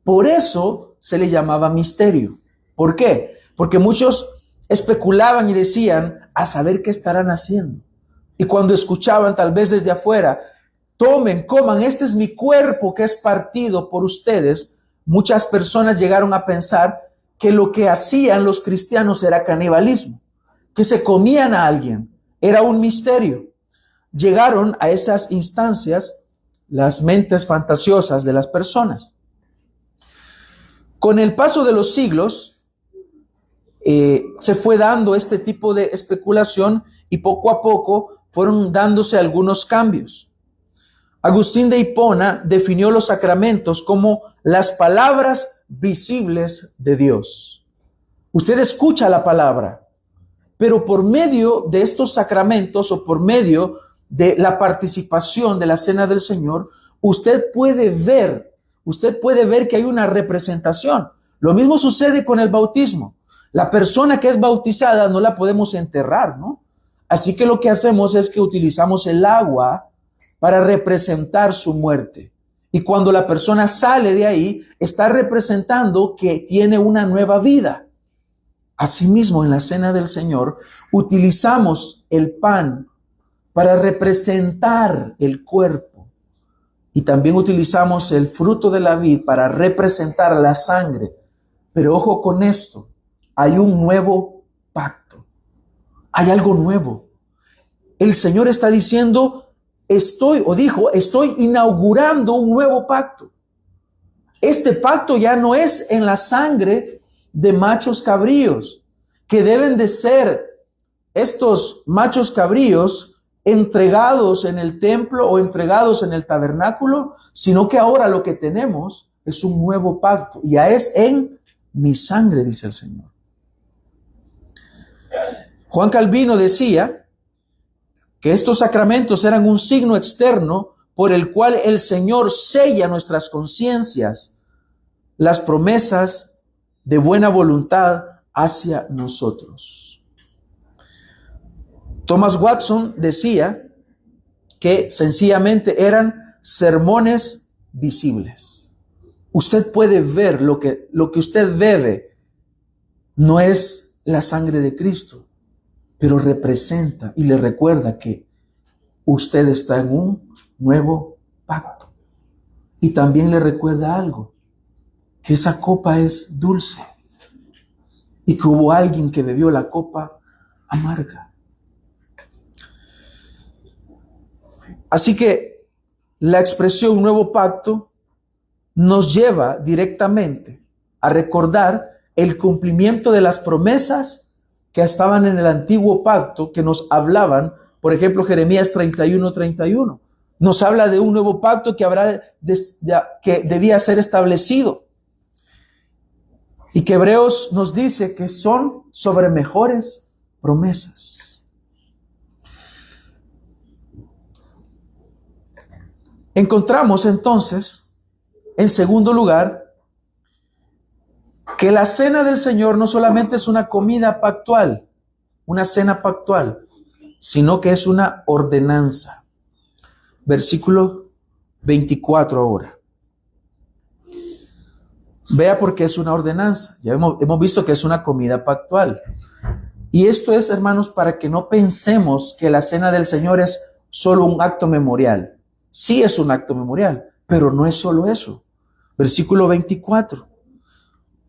Por eso se le llamaba misterio. ¿Por qué? Porque muchos especulaban y decían, a saber qué estarán haciendo. Y cuando escuchaban tal vez desde afuera, tomen, coman, este es mi cuerpo que es partido por ustedes, muchas personas llegaron a pensar que lo que hacían los cristianos era canibalismo, que se comían a alguien, era un misterio. Llegaron a esas instancias las mentes fantasiosas de las personas. Con el paso de los siglos, se fue dando este tipo de especulación y poco a poco fueron dándose algunos cambios. Agustín de Hipona definió los sacramentos como las palabras visibles de Dios. Usted escucha la palabra, pero por medio de estos sacramentos o por medio de la participación de la Cena del Señor, usted puede ver que hay una representación. Lo mismo sucede con el bautismo. La persona que es bautizada no la podemos enterrar, ¿no? Así que lo que hacemos es que utilizamos el agua para representar su muerte. Y cuando la persona sale de ahí, está representando que tiene una nueva vida. Asimismo, en la Cena del Señor, utilizamos el pan para representar el cuerpo. Y también utilizamos el fruto de la vid para representar la sangre. Pero ojo con esto, hay un nuevo pacto. Hay algo nuevo. El Señor está diciendo, estoy inaugurando un nuevo pacto. Este pacto ya no es en la sangre de machos cabríos, que deben de ser estos machos cabríos entregados en el templo o entregados en el tabernáculo, sino que ahora lo que tenemos es un nuevo pacto. Ya es en mi sangre, dice el Señor. Juan Calvino decía que estos sacramentos eran un signo externo por el cual el Señor sella nuestras conciencias, las promesas de buena voluntad hacia nosotros. Thomas Watson decía que sencillamente eran sermones visibles. Usted puede ver lo que usted bebe no es la sangre de Cristo, pero representa y le recuerda que usted está en un nuevo pacto. Y también le recuerda algo, que esa copa es dulce y que hubo alguien que bebió la copa amarga. Así que la expresión nuevo pacto nos lleva directamente a recordar el cumplimiento de las promesas que estaban en el antiguo pacto, que nos hablaban, por ejemplo, Jeremías 31:31. Nos habla de un nuevo pacto que debía ser establecido. Y que Hebreos nos dice que son sobre mejores promesas. Encontramos entonces, en segundo lugar, que la cena del Señor no solamente es una comida pactual, una cena pactual, sino que es una ordenanza. Versículo 24 ahora. Vea por qué es una ordenanza. Ya hemos visto que es una comida pactual. Y esto es, hermanos, para que no pensemos que la cena del Señor es solo un acto memorial. Sí es un acto memorial, pero no es solo eso. Versículo 24.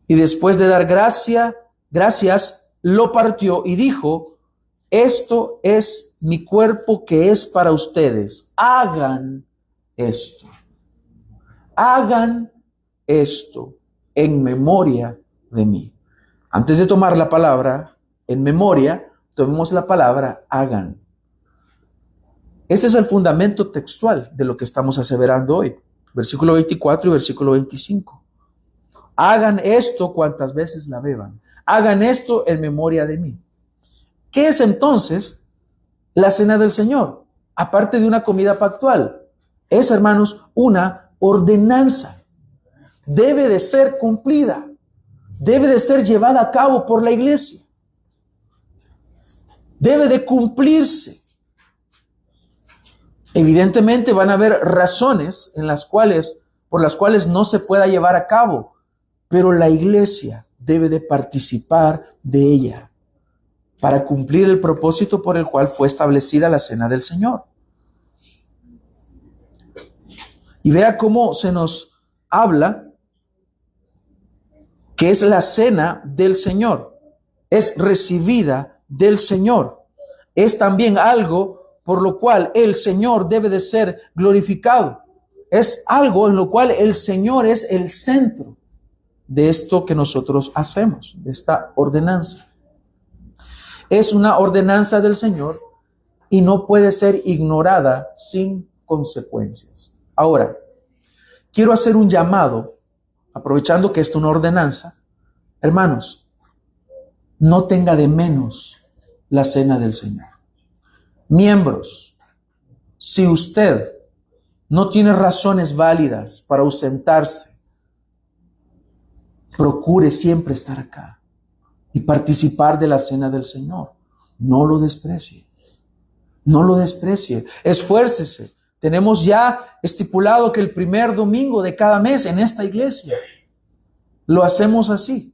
Y después de dar gracias, lo partió y dijo: esto es mi cuerpo que es para ustedes. Hagan esto. Hagan esto en memoria de mí. Antes de tomar la palabra en memoria, tomemos la palabra hagan. Este es el fundamento textual de lo que estamos aseverando hoy. Versículo 24 y versículo 25. Hagan esto cuantas veces la beban. Hagan esto en memoria de mí. ¿Qué es entonces la cena del Señor? Aparte de una comida pactual, es, hermanos, una ordenanza. Debe de ser cumplida. Debe de ser llevada a cabo por la iglesia. Debe de cumplirse. Evidentemente van a haber razones por las cuales no se pueda llevar a cabo, pero la iglesia debe de participar de ella para cumplir el propósito por el cual fue establecida la cena del Señor. Y vea cómo se nos habla que es la cena del Señor, es recibida del Señor, es también algo por lo cual el Señor debe de ser glorificado, es algo en lo cual el Señor es el centro de esto que nosotros hacemos, de esta ordenanza. Es una ordenanza del Señor y no puede ser ignorada sin consecuencias. Ahora, quiero hacer un llamado, aprovechando que es una ordenanza. Hermanos, no tenga de menos la cena del Señor. Miembros, si usted no tiene razones válidas para ausentarse, procure siempre estar acá y participar de la cena del Señor. No lo desprecie. No lo desprecie. Esfuércese. Tenemos ya estipulado que el primer domingo de cada mes en esta iglesia lo hacemos así.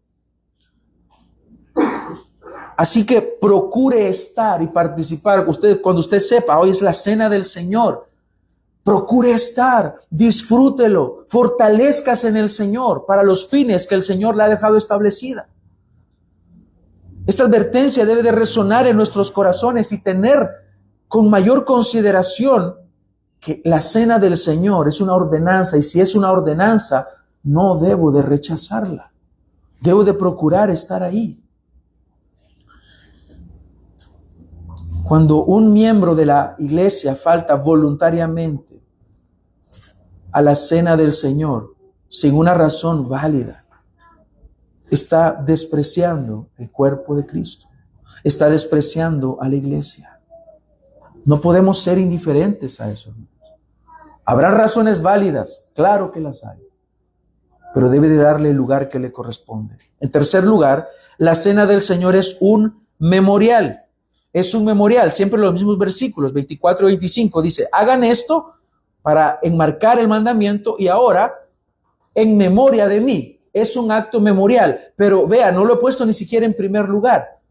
Así que procure estar y participar. Cuando usted sepa, hoy es la cena del Señor, procure estar, disfrútelo, fortalezcase en el Señor para los fines que el Señor le ha dejado establecida. Esta advertencia debe de resonar en nuestros corazones y tener con mayor consideración que la cena del Señor es una ordenanza, y si es una ordenanza, no debo de rechazarla. Debo de procurar estar ahí. Cuando un miembro de la iglesia falta voluntariamente a la cena del Señor sin una razón válida, está despreciando el cuerpo de Cristo, está despreciando a la iglesia. No podemos ser indiferentes a eso. Habrá razones válidas, claro que las hay, pero debe de darle el lugar que le corresponde. En tercer lugar, la cena del Señor es un memorial. Es un memorial, siempre los mismos versículos, 24 y 25, dice: hagan esto para enmarcar el mandamiento y ahora en memoria de mí. Es un acto memorial, pero vea, no lo he puesto ni siquiera en primer lugar,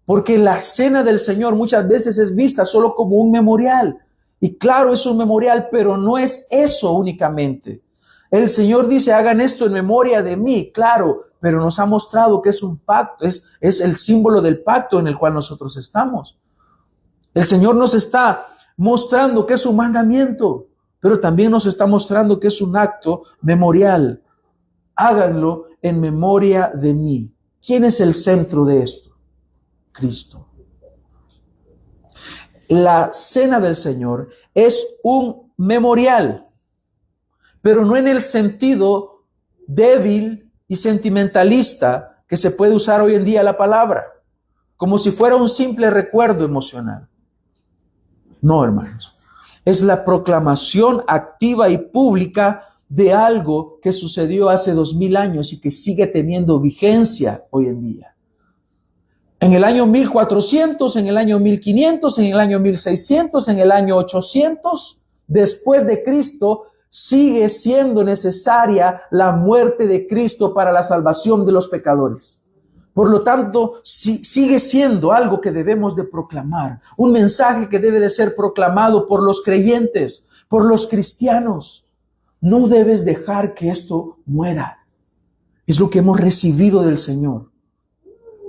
porque la cena del Señor muchas veces es vista solo como un memorial. Y claro, es un memorial, pero no es eso únicamente. El Señor dice: hagan esto en memoria de mí, claro, pero nos ha mostrado que es un pacto, es el símbolo del pacto en el cual nosotros estamos. El Señor nos está mostrando que es un mandamiento, pero también nos está mostrando que es un acto memorial. Háganlo en memoria de mí. ¿Quién es el centro de esto? Cristo. La cena del Señor es un memorial, pero no en el sentido débil y sentimentalista que se puede usar hoy en día la palabra, como si fuera un simple recuerdo emocional. No, hermanos. Es la proclamación activa y pública de algo que sucedió hace 2000 años y que sigue teniendo vigencia hoy en día. En el año 1400, en el año 1500, en el año 1600, en el año 800, después de Cristo, sigue siendo necesaria la muerte de Cristo para la salvación de los pecadores. Por lo tanto, sigue siendo algo que debemos de proclamar, un mensaje que debe de ser proclamado por los creyentes, por los cristianos. No debes dejar que esto muera. Es lo que hemos recibido del Señor.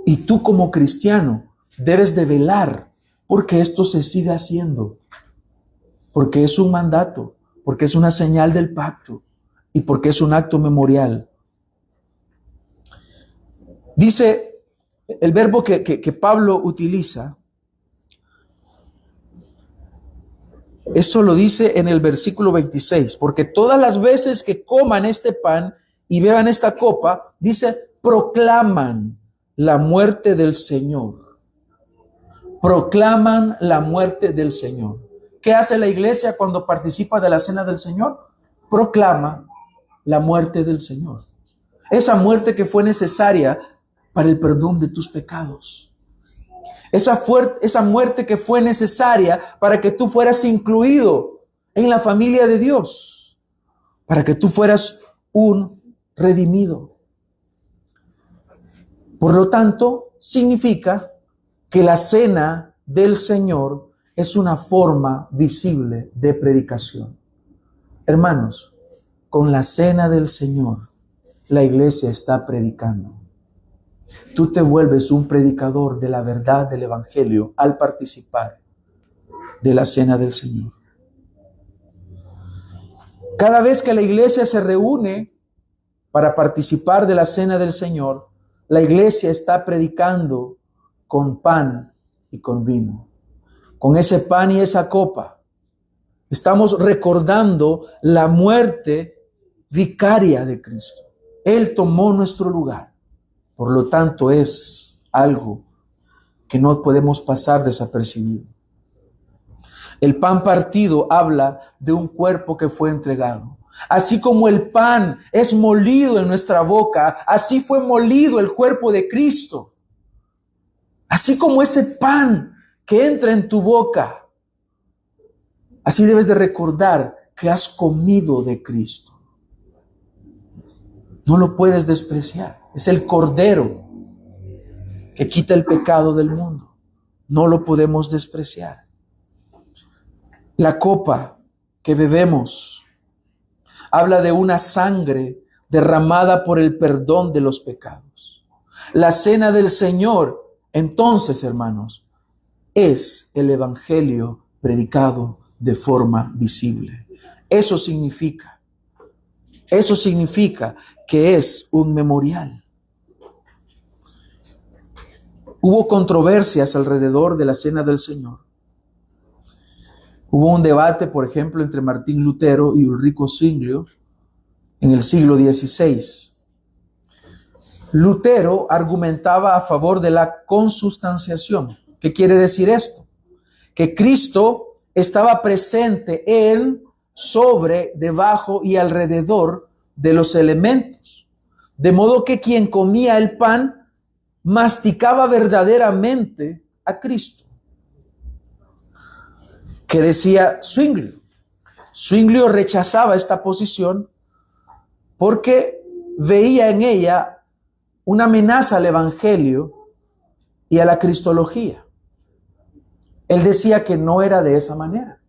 Y tú como cristiano debes de velar porque esto se siga haciendo, porque es un mandato, porque es una señal del pacto y porque es un acto memorial. Dice el verbo que Pablo utiliza, eso lo dice en el versículo 26, porque todas las veces que coman este pan y beban esta copa, dice, proclaman la muerte del Señor. Proclaman la muerte del Señor. ¿Qué hace la iglesia cuando participa de la cena del Señor? Proclama la muerte del Señor. Esa muerte que fue necesaria para el perdón de tus pecados. Esa muerte que fue necesaria para que tú fueras incluido en la familia de Dios. Para que tú fueras un redimido. Por lo tanto, significa que la cena del Señor es una forma visible de predicación. Hermanos, con la cena del Señor, la iglesia está predicando. Tú te vuelves un predicador de la verdad del Evangelio al participar de la cena del Señor. Cada vez que la iglesia se reúne para participar de la cena del Señor, la iglesia está predicando con pan y con vino. Con ese pan y esa copa, estamos recordando la muerte vicaria de Cristo. Él tomó nuestro lugar. Por lo tanto, es algo que no podemos pasar desapercibido. El pan partido habla de un cuerpo que fue entregado. Así como el pan es molido en nuestra boca, así fue molido el cuerpo de Cristo. Así como ese pan que entra en tu boca, así debes de recordar que has comido de Cristo. No lo puedes despreciar. Es el Cordero que quita el pecado del mundo. No lo podemos despreciar. La copa que bebemos habla de una sangre derramada por el perdón de los pecados. La cena del Señor, entonces, hermanos, es el evangelio predicado de forma visible. Eso significa que es un memorial. Hubo controversias alrededor de la cena del Señor. Hubo un debate, por ejemplo, entre Martín Lutero y Ulrico Zwinglio en el siglo XVI. Lutero argumentaba a favor de la consustanciación. ¿Qué quiere decir esto? Que Cristo estaba presente en, sobre, debajo y alrededor de los elementos. De modo que quien comía el pan masticaba verdaderamente a Cristo. ¿Qué decía Zwinglio? Zwinglio rechazaba esta posición porque veía en ella una amenaza al evangelio y a la cristología. Él decía que no era de esa manera,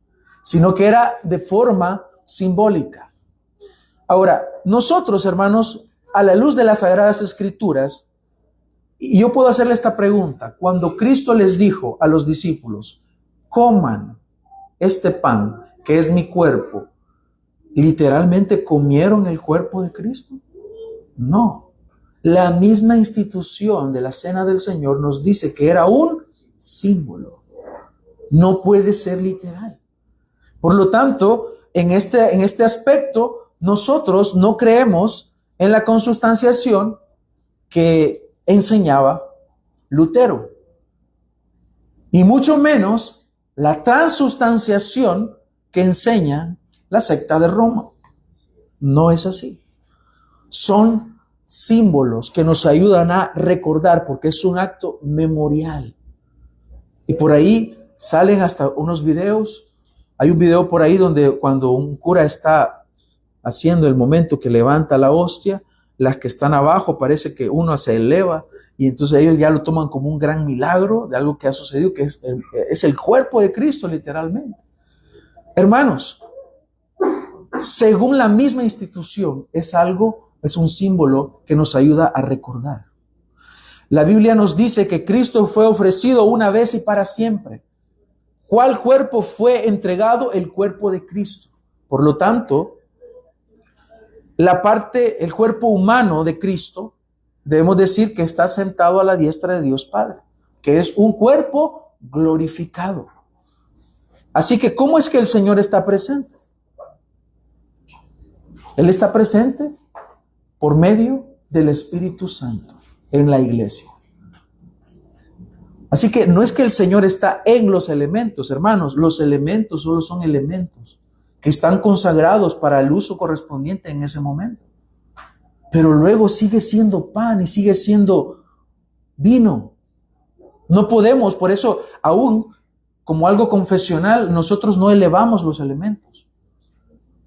sino que era de forma simbólica. Ahora, nosotros, hermanos, a la luz de las Sagradas Escrituras, y yo puedo hacerle esta pregunta: cuando Cristo les dijo a los discípulos, coman este pan que es mi cuerpo, ¿literalmente comieron el cuerpo de Cristo? No. La misma institución de la Cena del Señor nos dice que era un símbolo. No puede ser literal. Por lo tanto, en este aspecto, nosotros no creemos en la consustanciación que enseñaba Lutero. Y mucho menos la transustanciación que enseña la secta de Roma. No es así. Son símbolos que nos ayudan a recordar, porque es un acto memorial. Y por ahí salen hasta unos videos. Hay un video por ahí donde cuando un cura está haciendo el momento que levanta la hostia, las que están abajo parece que uno se eleva y entonces ellos ya lo toman como un gran milagro de algo que ha sucedido, que es el cuerpo de Cristo literalmente. Hermanos, según la misma institución, es un símbolo que nos ayuda a recordar. La Biblia nos dice que Cristo fue ofrecido una vez y para siempre. ¿Cuál cuerpo fue entregado? El cuerpo de Cristo. Por lo tanto, el cuerpo humano de Cristo, debemos decir que está sentado a la diestra de Dios Padre, que es un cuerpo glorificado. Así que, ¿cómo es que el Señor está presente? Él está presente por medio del Espíritu Santo en la iglesia. Así que no es que el Señor está en los elementos, hermanos. Los elementos solo son elementos que están consagrados para el uso correspondiente en ese momento. Pero luego sigue siendo pan y sigue siendo vino. No podemos, por eso aún como algo confesional, nosotros no elevamos los elementos.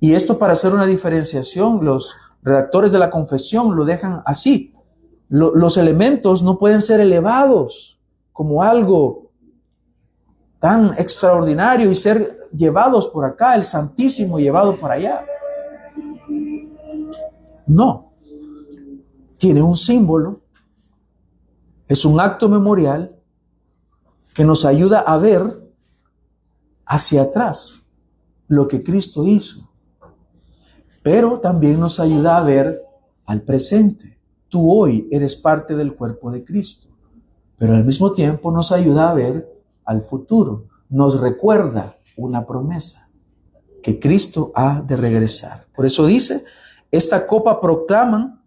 Y esto, para hacer una diferenciación, los redactores de la confesión lo dejan así. Los elementos no pueden ser elevados como algo tan extraordinario y ser llevados por acá, el Santísimo llevado por allá. No. Tiene un símbolo, es un acto memorial que nos ayuda a ver hacia atrás lo que Cristo hizo, pero también nos ayuda a ver al presente. Tú hoy eres parte del cuerpo de Cristo, pero al mismo tiempo nos ayuda a ver al futuro. Nos recuerda una promesa, que Cristo ha de regresar. Por eso dice, esta copa proclaman,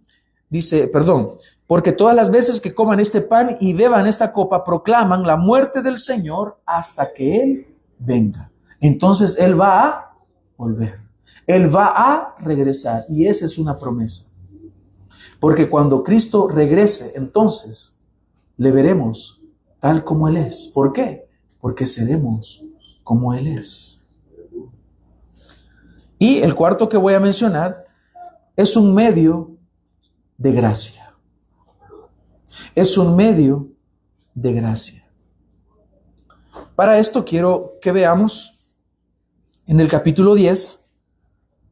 porque todas las veces que coman este pan y beban esta copa, proclaman la muerte del Señor hasta que Él venga. Entonces Él va a volver. Él va a regresar. Y esa es una promesa. Porque cuando Cristo regrese, entonces le veremos tal como Él es. ¿Por qué? Porque seremos como Él es. Y el cuarto que voy a mencionar es un medio de gracia. Es un medio de gracia. Para esto quiero que veamos en el capítulo 10,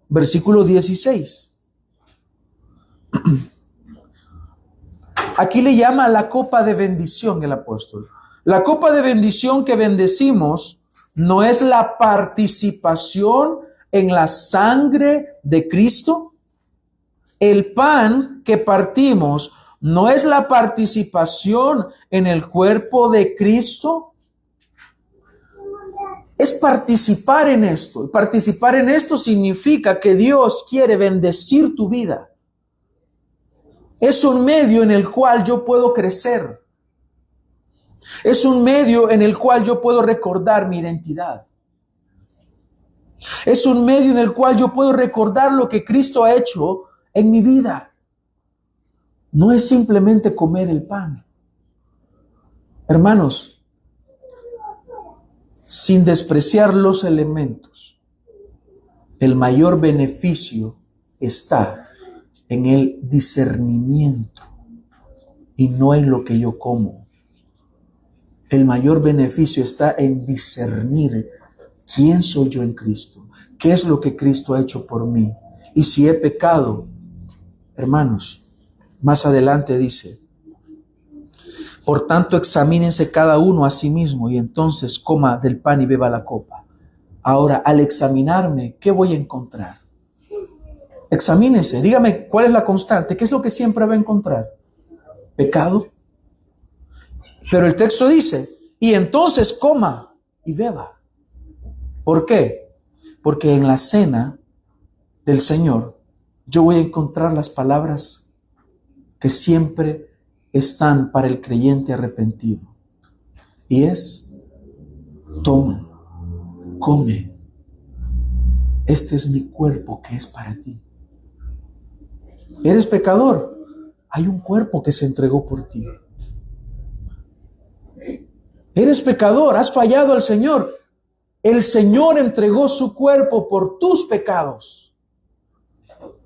versículo 16. Aquí le llama la copa de bendición el apóstol. La copa de bendición que bendecimos no es la participación en la sangre de Cristo. El pan que partimos no es la participación en el cuerpo de Cristo. Es participar en esto. Y participar en esto significa que Dios quiere bendecir tu vida. Es un medio en el cual yo puedo crecer. Es un medio en el cual yo puedo recordar mi identidad. Es un medio en el cual yo puedo recordar lo que Cristo ha hecho en mi vida. No es simplemente comer el pan. Hermanos, sin despreciar los elementos, el mayor beneficio está en el discernimiento y no en lo que yo como. El mayor beneficio está en discernir quién soy yo en Cristo, qué es lo que Cristo ha hecho por mí. Y si he pecado, hermanos, más adelante dice, por tanto examínense cada uno a sí mismo y entonces coma del pan y beba la copa. Ahora, al examinarme, ¿qué voy a encontrar? Examínese, dígame cuál es la constante, qué es lo que siempre va a encontrar. Pecado. Pero el texto dice, y entonces coma y beba. ¿Por qué? Porque en la cena del Señor yo voy a encontrar las palabras que siempre están para el creyente arrepentido. Y es, toma, come, este es mi cuerpo que es para ti. ¿Eres pecador? Hay un cuerpo que se entregó por ti. ¿Eres pecador? ¿Has fallado al Señor? El Señor entregó su cuerpo por tus pecados.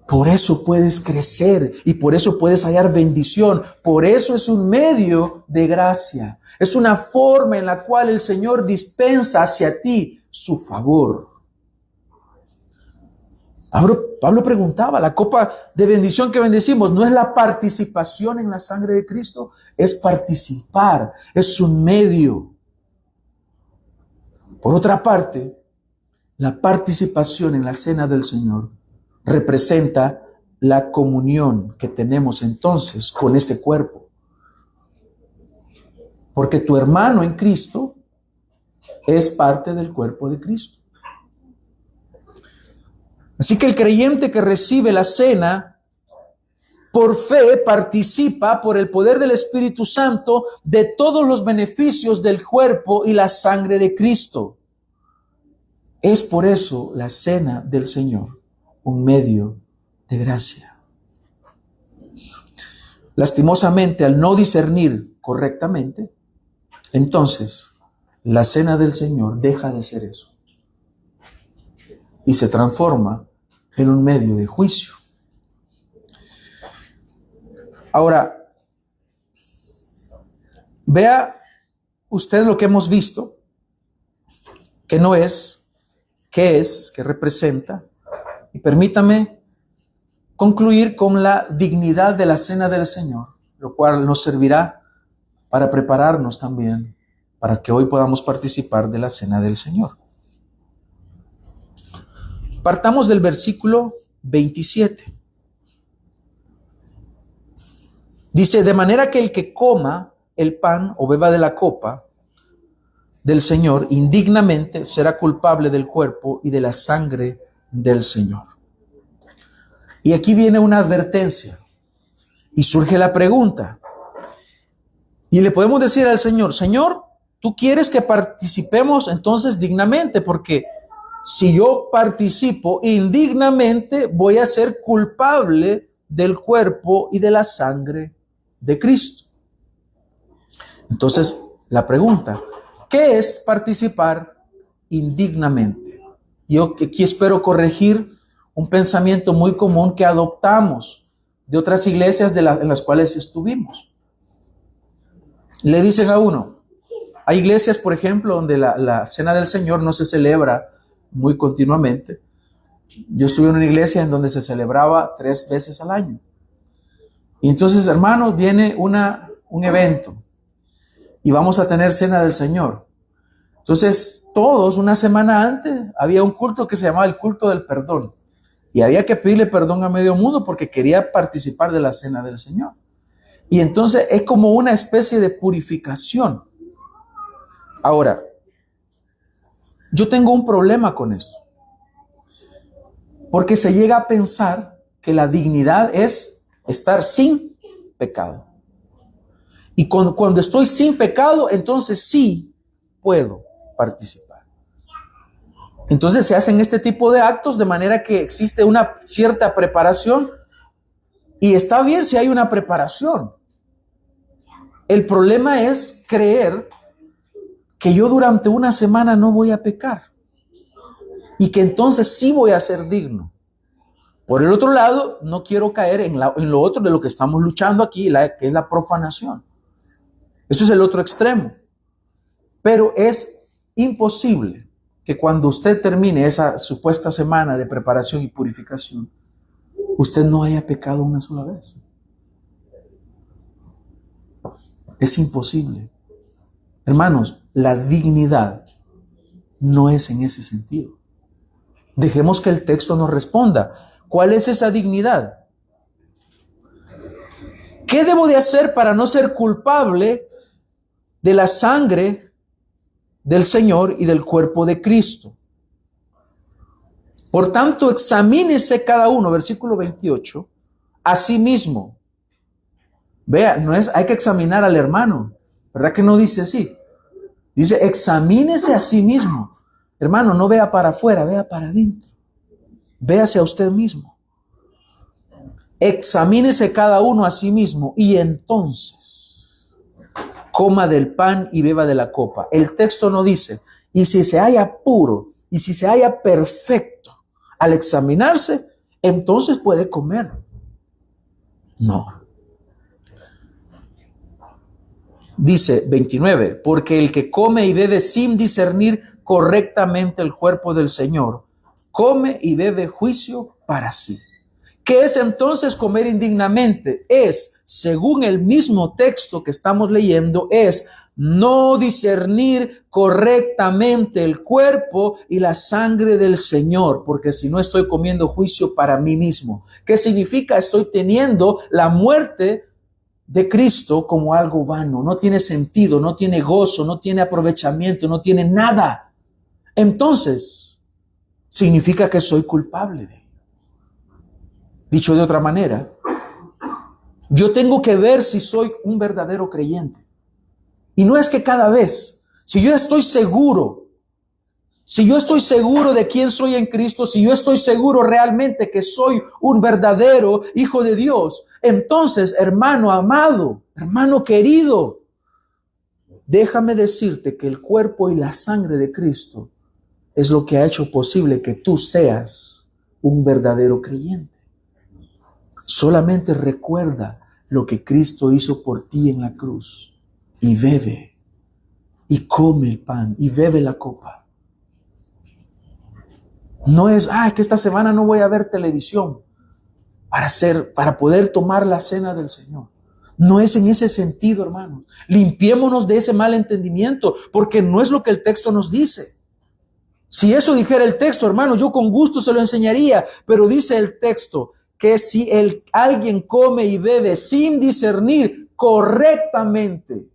Por eso puedes crecer y por eso puedes hallar bendición. Por eso es un medio de gracia. Es una forma en la cual el Señor dispensa hacia ti su favor. Pablo preguntaba, la copa de bendición que bendecimos no es la participación en la sangre de Cristo, es participar, es un medio. Por otra parte, la participación en la cena del Señor representa la comunión que tenemos entonces con este cuerpo. Porque tu hermano en Cristo es parte del cuerpo de Cristo. Así que el creyente que recibe la cena por fe participa por el poder del Espíritu Santo de todos los beneficios del cuerpo y la sangre de Cristo. Es por eso la cena del Señor un medio de gracia. Lastimosamente, al no discernir correctamente, entonces la cena del Señor deja de ser eso y se transforma en un medio de juicio. Ahora, vea usted lo que hemos visto, que no es, qué es, qué representa, y permítame concluir con la dignidad de la cena del Señor, lo cual nos servirá para prepararnos también para que hoy podamos participar de la cena del Señor. Partamos del versículo 27. Dice, de manera que el que coma el pan o beba de la copa del Señor indignamente será culpable del cuerpo y de la sangre del Señor. Y aquí viene una advertencia y surge la pregunta. Y le podemos decir al Señor, Señor, tú quieres que participemos entonces dignamente, porque si yo participo indignamente, voy a ser culpable del cuerpo y de la sangre de Cristo. Entonces, la pregunta, ¿qué es participar indignamente? Yo aquí espero corregir un pensamiento muy común que adoptamos de otras iglesias en las cuales estuvimos. Le dicen a uno, hay iglesias, por ejemplo, donde la cena del Señor no se celebra muy continuamente. Yo estuve en una iglesia en donde se celebraba 3 veces al año. Y entonces, hermanos, viene un evento y vamos a tener cena del Señor. Entonces, todos, una semana antes, había un culto que se llamaba el culto del perdón. Y había que pedirle perdón a medio mundo porque quería participar de la cena del Señor. Y entonces es como una especie de purificación. Ahora, yo tengo un problema con esto. Porque se llega a pensar que la dignidad es estar sin pecado. Y cuando estoy sin pecado, entonces sí puedo participar. Entonces se hacen este tipo de actos de manera que existe una cierta preparación. Y está bien si hay una preparación. El problema es creer que yo durante una semana no voy a pecar y que entonces sí voy a ser digno. Por el otro lado, no quiero caer en lo otro de lo que estamos luchando aquí, que es la profanación. Eso es el otro extremo. Pero es imposible que cuando usted termine esa supuesta semana de preparación y purificación, usted no haya pecado una sola vez. Es imposible. Hermanos, la dignidad no es en ese sentido. Dejemos que el texto nos responda. ¿Cuál es esa dignidad? ¿Qué debo de hacer para no ser culpable de la sangre del Señor y del cuerpo de Cristo? Por tanto, examínese cada uno, versículo 28, a sí mismo. Vea, hay que examinar al hermano, ¿verdad que no dice así? Dice, examínese a sí mismo. Hermano, no vea para afuera, vea para adentro. Véase a usted mismo. Examínese cada uno a sí mismo y entonces coma del pan y beba de la copa. El texto no dice, y si se halla puro y si se halla perfecto al examinarse, entonces puede comer. No. Dice 29, porque el que come y bebe sin discernir correctamente el cuerpo del Señor, come y bebe juicio para sí. ¿Qué es entonces comer indignamente? Es, según el mismo texto que estamos leyendo, es no discernir correctamente el cuerpo y la sangre del Señor, porque si no estoy comiendo juicio para mí mismo. ¿Qué significa? Estoy teniendo la muerte de Cristo como algo vano, no tiene sentido, no tiene gozo, no tiene aprovechamiento, no tiene nada. Entonces, significa que soy culpable de ello. Dicho de otra manera, yo tengo que ver si soy un verdadero creyente. Y no es que cada vez, si yo estoy seguro de quién soy en Cristo, si yo estoy seguro realmente que soy un verdadero hijo de Dios, entonces, hermano amado, hermano querido, déjame decirte que el cuerpo y la sangre de Cristo es lo que ha hecho posible que tú seas un verdadero creyente. Solamente recuerda lo que Cristo hizo por ti en la cruz y bebe y come el pan y bebe la copa. No es, que esta semana no voy a ver televisión para poder tomar la cena del Señor. No es en ese sentido, hermanos. Limpiémonos de ese mal entendimiento, porque no es lo que el texto nos dice. Si eso dijera el texto, hermano, yo con gusto se lo enseñaría, pero dice el texto que si alguien come y bebe sin discernir correctamente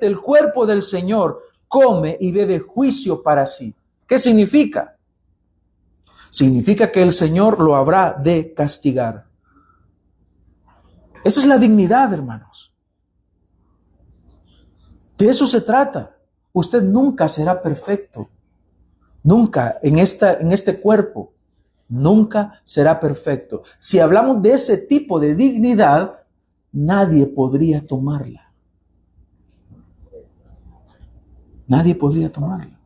el cuerpo del Señor, come y bebe juicio para sí. ¿Qué significa? Significa que el Señor lo habrá de castigar. Esa es la dignidad, hermanos. De eso se trata. Usted nunca será perfecto. Nunca en este cuerpo. Nunca será perfecto. Si hablamos de ese tipo de dignidad, nadie podría tomarla. Nadie podría tomarla.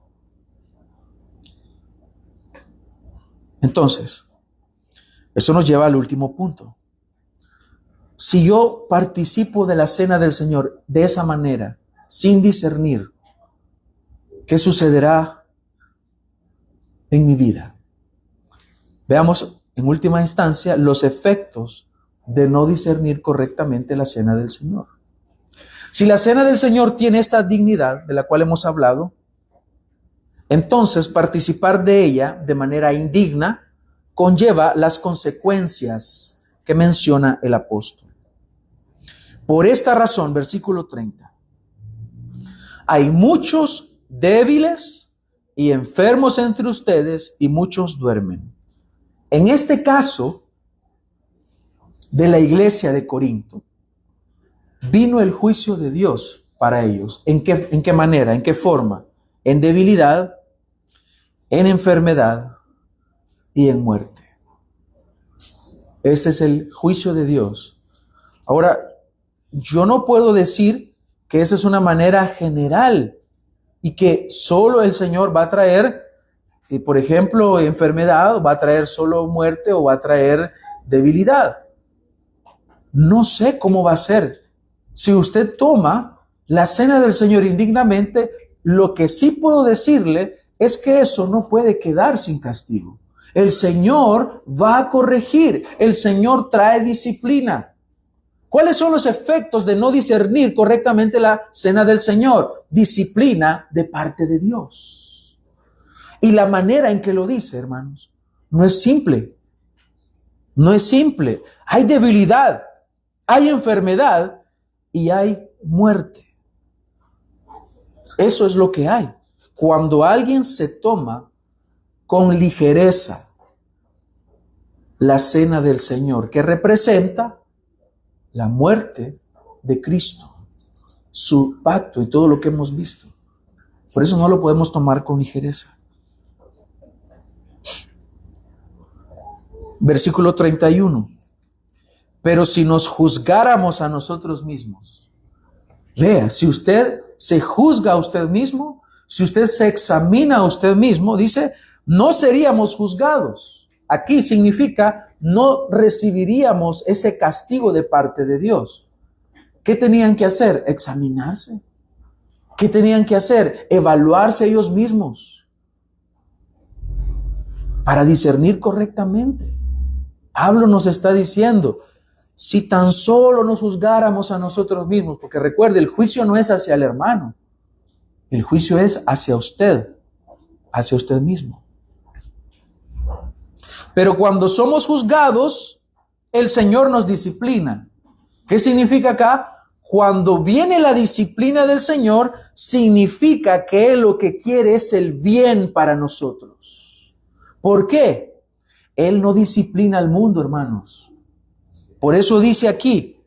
Entonces, eso nos lleva al último punto. Si yo participo de la cena del Señor de esa manera, sin discernir, ¿qué sucederá en mi vida? Veamos en última instancia los efectos de no discernir correctamente la cena del Señor. Si la cena del Señor tiene esta dignidad de la cual hemos hablado, entonces participar de ella de manera indigna conlleva las consecuencias que menciona el apóstol. Por esta razón, versículo 30, hay muchos débiles y enfermos entre ustedes y muchos duermen. En este caso de la iglesia de Corinto, vino el juicio de Dios para ellos. ¿En qué manera? ¿En qué forma? En debilidad, en enfermedad y en muerte. Ese es el juicio de Dios. Ahora, yo no puedo decir que esa es una manera general y que solo el Señor va a traer, por ejemplo, enfermedad, o va a traer solo muerte o va a traer debilidad. No sé cómo va a ser. Si usted toma la cena del Señor indignamente, lo que sí puedo decirle es que eso no puede quedar sin castigo. El Señor va a corregir, el Señor trae disciplina. ¿Cuáles son los efectos de no discernir correctamente la cena del Señor? Disciplina de parte de Dios. Y la manera en que lo dice, hermanos, no es simple. No es simple. Hay debilidad, hay enfermedad y hay muerte. Eso es lo que hay. Cuando alguien se toma con ligereza la cena del Señor, que representa la muerte de Cristo, su pacto y todo lo que hemos visto. Por eso no lo podemos tomar con ligereza. Versículo 31. Pero si nos juzgáramos a nosotros mismos, lea, si usted se juzga a usted mismo, si usted se examina a usted mismo, dice, no seríamos juzgados. Aquí significa no recibiríamos ese castigo de parte de Dios. ¿Qué tenían que hacer? Examinarse. ¿Qué tenían que hacer? Evaluarse ellos mismos para discernir correctamente. Pablo nos está diciendo, si tan solo nos juzgáramos a nosotros mismos, porque recuerde, el juicio no es hacia el hermano, el juicio es hacia usted mismo. Pero cuando somos juzgados, el Señor nos disciplina. ¿Qué significa acá? Cuando viene la disciplina del Señor, significa que Él lo que quiere es el bien para nosotros. ¿Por qué? Él no disciplina al mundo, hermanos. Por eso dice aquí,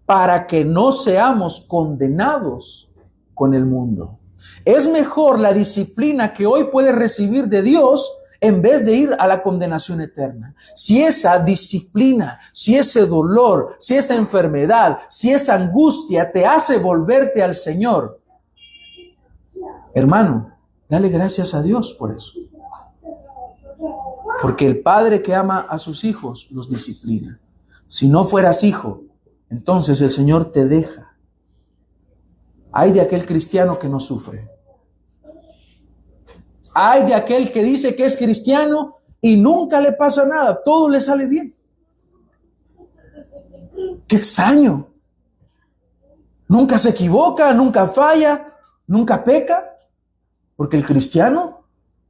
para que no seamos condenados con el mundo. Es mejor la disciplina que hoy puedes recibir de Dios en vez de ir a la condenación eterna. Si esa disciplina, si ese dolor, si esa enfermedad, si esa angustia te hace volverte al Señor, hermano, dale gracias a Dios por eso. Porque el padre que ama a sus hijos los disciplina. Si no fueras hijo, entonces el Señor te deja. Ay de aquel cristiano que no sufre. Ay de aquel que dice que es cristiano y nunca le pasa nada, todo le sale bien. Qué extraño. Nunca se equivoca, nunca falla, nunca peca. Porque el cristiano,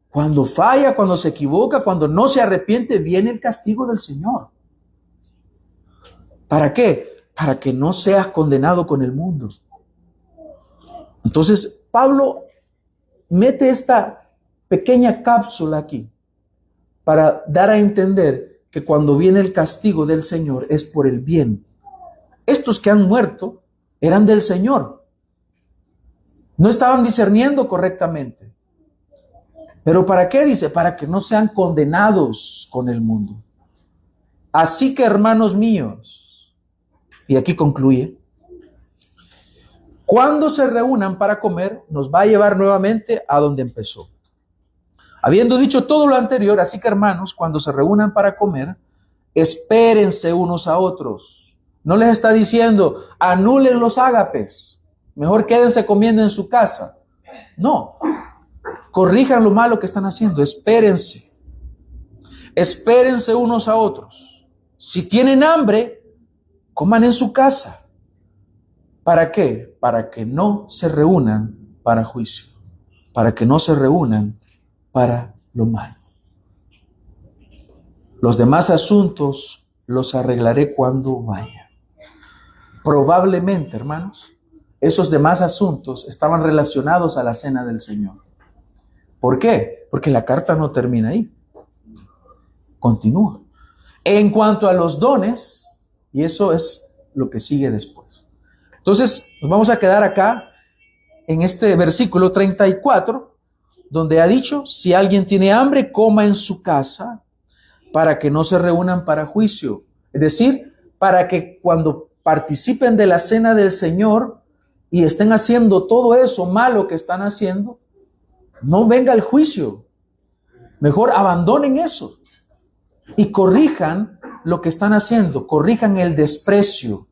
cuando falla, cuando se equivoca, cuando no se arrepiente, viene el castigo del Señor. ¿Para qué? Para que no seas condenado con el mundo. Entonces, Pablo mete esta pequeña cápsula aquí para dar a entender que cuando viene el castigo del Señor es por el bien. Estos que han muerto eran del Señor. No estaban discerniendo correctamente. ¿Pero para qué? Dice, para que no sean condenados con el mundo. Así que, hermanos míos, y aquí concluye, cuando se reúnan para comer, nos va a llevar nuevamente a donde empezó. Habiendo dicho todo lo anterior, así que hermanos, cuando se reúnan para comer, espérense unos a otros. No les está diciendo, anulen los ágapes, mejor quédense comiendo en su casa. No, corrijan lo malo que están haciendo, espérense. Espérense unos a otros. Si tienen hambre, coman en su casa. ¿Para qué? Para que no se reúnan para juicio, para que no se reúnan para lo malo. Los demás asuntos los arreglaré cuando vaya. Probablemente, hermanos, esos demás asuntos estaban relacionados a la cena del Señor. ¿Por qué? Porque la carta no termina ahí. Continúa. En cuanto a los dones, y eso es lo que sigue después. Entonces, nos vamos a quedar acá en este versículo 34, donde ha dicho, si alguien tiene hambre, coma en su casa, para que no se reúnan para juicio. Es decir, para que cuando participen de la cena del Señor y estén haciendo todo eso malo que están haciendo, no venga el juicio. Mejor abandonen eso y corrijan lo que están haciendo, corrijan el desprecio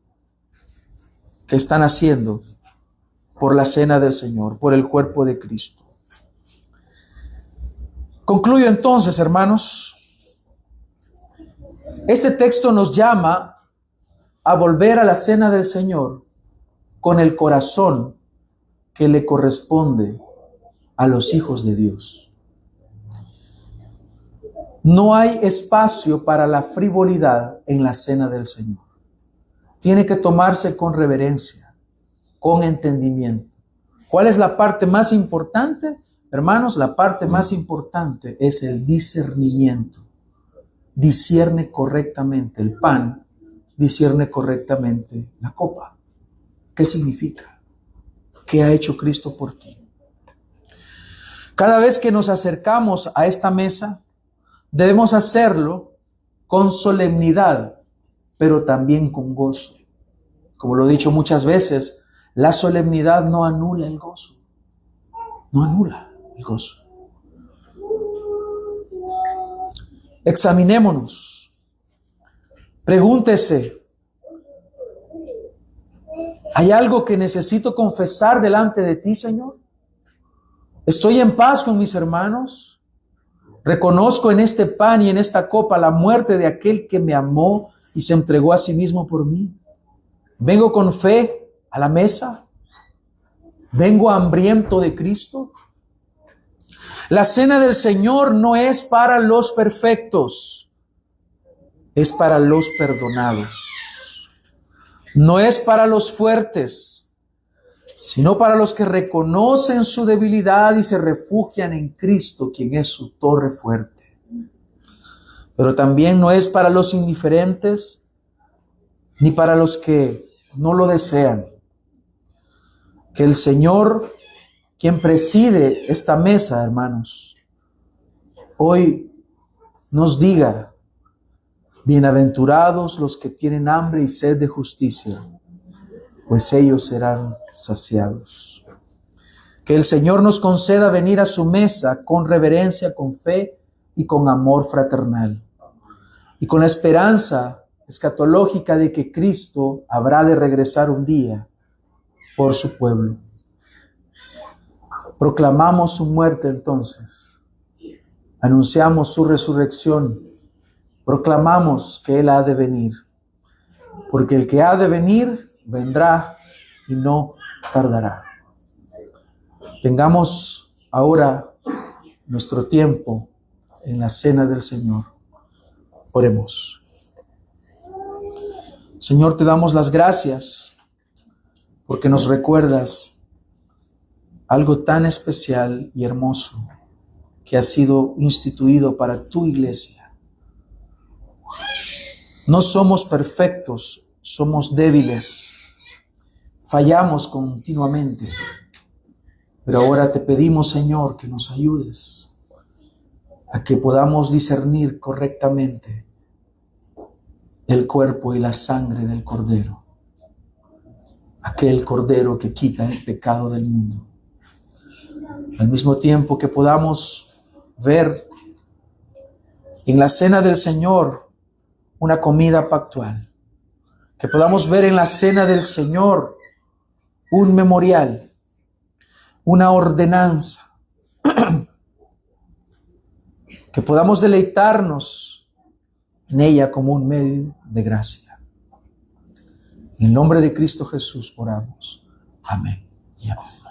que están haciendo por la cena del Señor, por el cuerpo de Cristo. Concluyo entonces, hermanos. Este texto nos llama a volver a la cena del Señor con el corazón que le corresponde a los hijos de Dios. No hay espacio para la frivolidad en la cena del Señor. Tiene que tomarse con reverencia, con entendimiento. ¿Cuál es la parte más importante? Hermanos, la parte más importante es el discernimiento. Discierne correctamente el pan, discierne correctamente la copa. ¿Qué significa? ¿Qué ha hecho Cristo por ti? Cada vez que nos acercamos a esta mesa, debemos hacerlo con solemnidad, pero también con gozo. Como lo he dicho muchas veces, la solemnidad no anula el gozo. No anula el gozo. Examinémonos. Pregúntese, ¿hay algo que necesito confesar delante de ti, Señor? ¿Estoy en paz con mis hermanos? ¿Reconozco en este pan y en esta copa la muerte de aquel que me amó y se entregó a sí mismo por mí? ¿Vengo con fe a la mesa? ¿Vengo hambriento de Cristo? La cena del Señor no es para los perfectos, es para los perdonados. No es para los fuertes, sino para los que reconocen su debilidad y se refugian en Cristo, quien es su torre fuerte. Pero también no es para los indiferentes, ni para los que no lo desean. Que el Señor, quien preside esta mesa, hermanos, hoy nos diga: bienaventurados los que tienen hambre y sed de justicia, pues ellos serán saciados. Que el Señor nos conceda venir a su mesa con reverencia, con fe y con amor fraternal, y con la esperanza escatológica de que Cristo habrá de regresar un día por su pueblo. Proclamamos su muerte entonces, anunciamos su resurrección, proclamamos que Él ha de venir, porque el que ha de venir vendrá y no tardará. Tengamos ahora nuestro tiempo en la cena del Señor. Oremos. Señor, te damos las gracias porque nos recuerdas algo tan especial y hermoso que ha sido instituido para tu iglesia. No somos perfectos, somos débiles, fallamos continuamente, pero ahora te pedimos, Señor, que nos ayudes a que podamos discernir correctamente el cuerpo y la sangre del Cordero, aquel Cordero que quita el pecado del mundo. Al mismo tiempo que podamos ver en la cena del Señor una comida pactual, que podamos ver en la cena del Señor un memorial, una ordenanza, que podamos deleitarnos en ella como un medio de gracia. En el nombre de Cristo Jesús oramos. Amén y amén.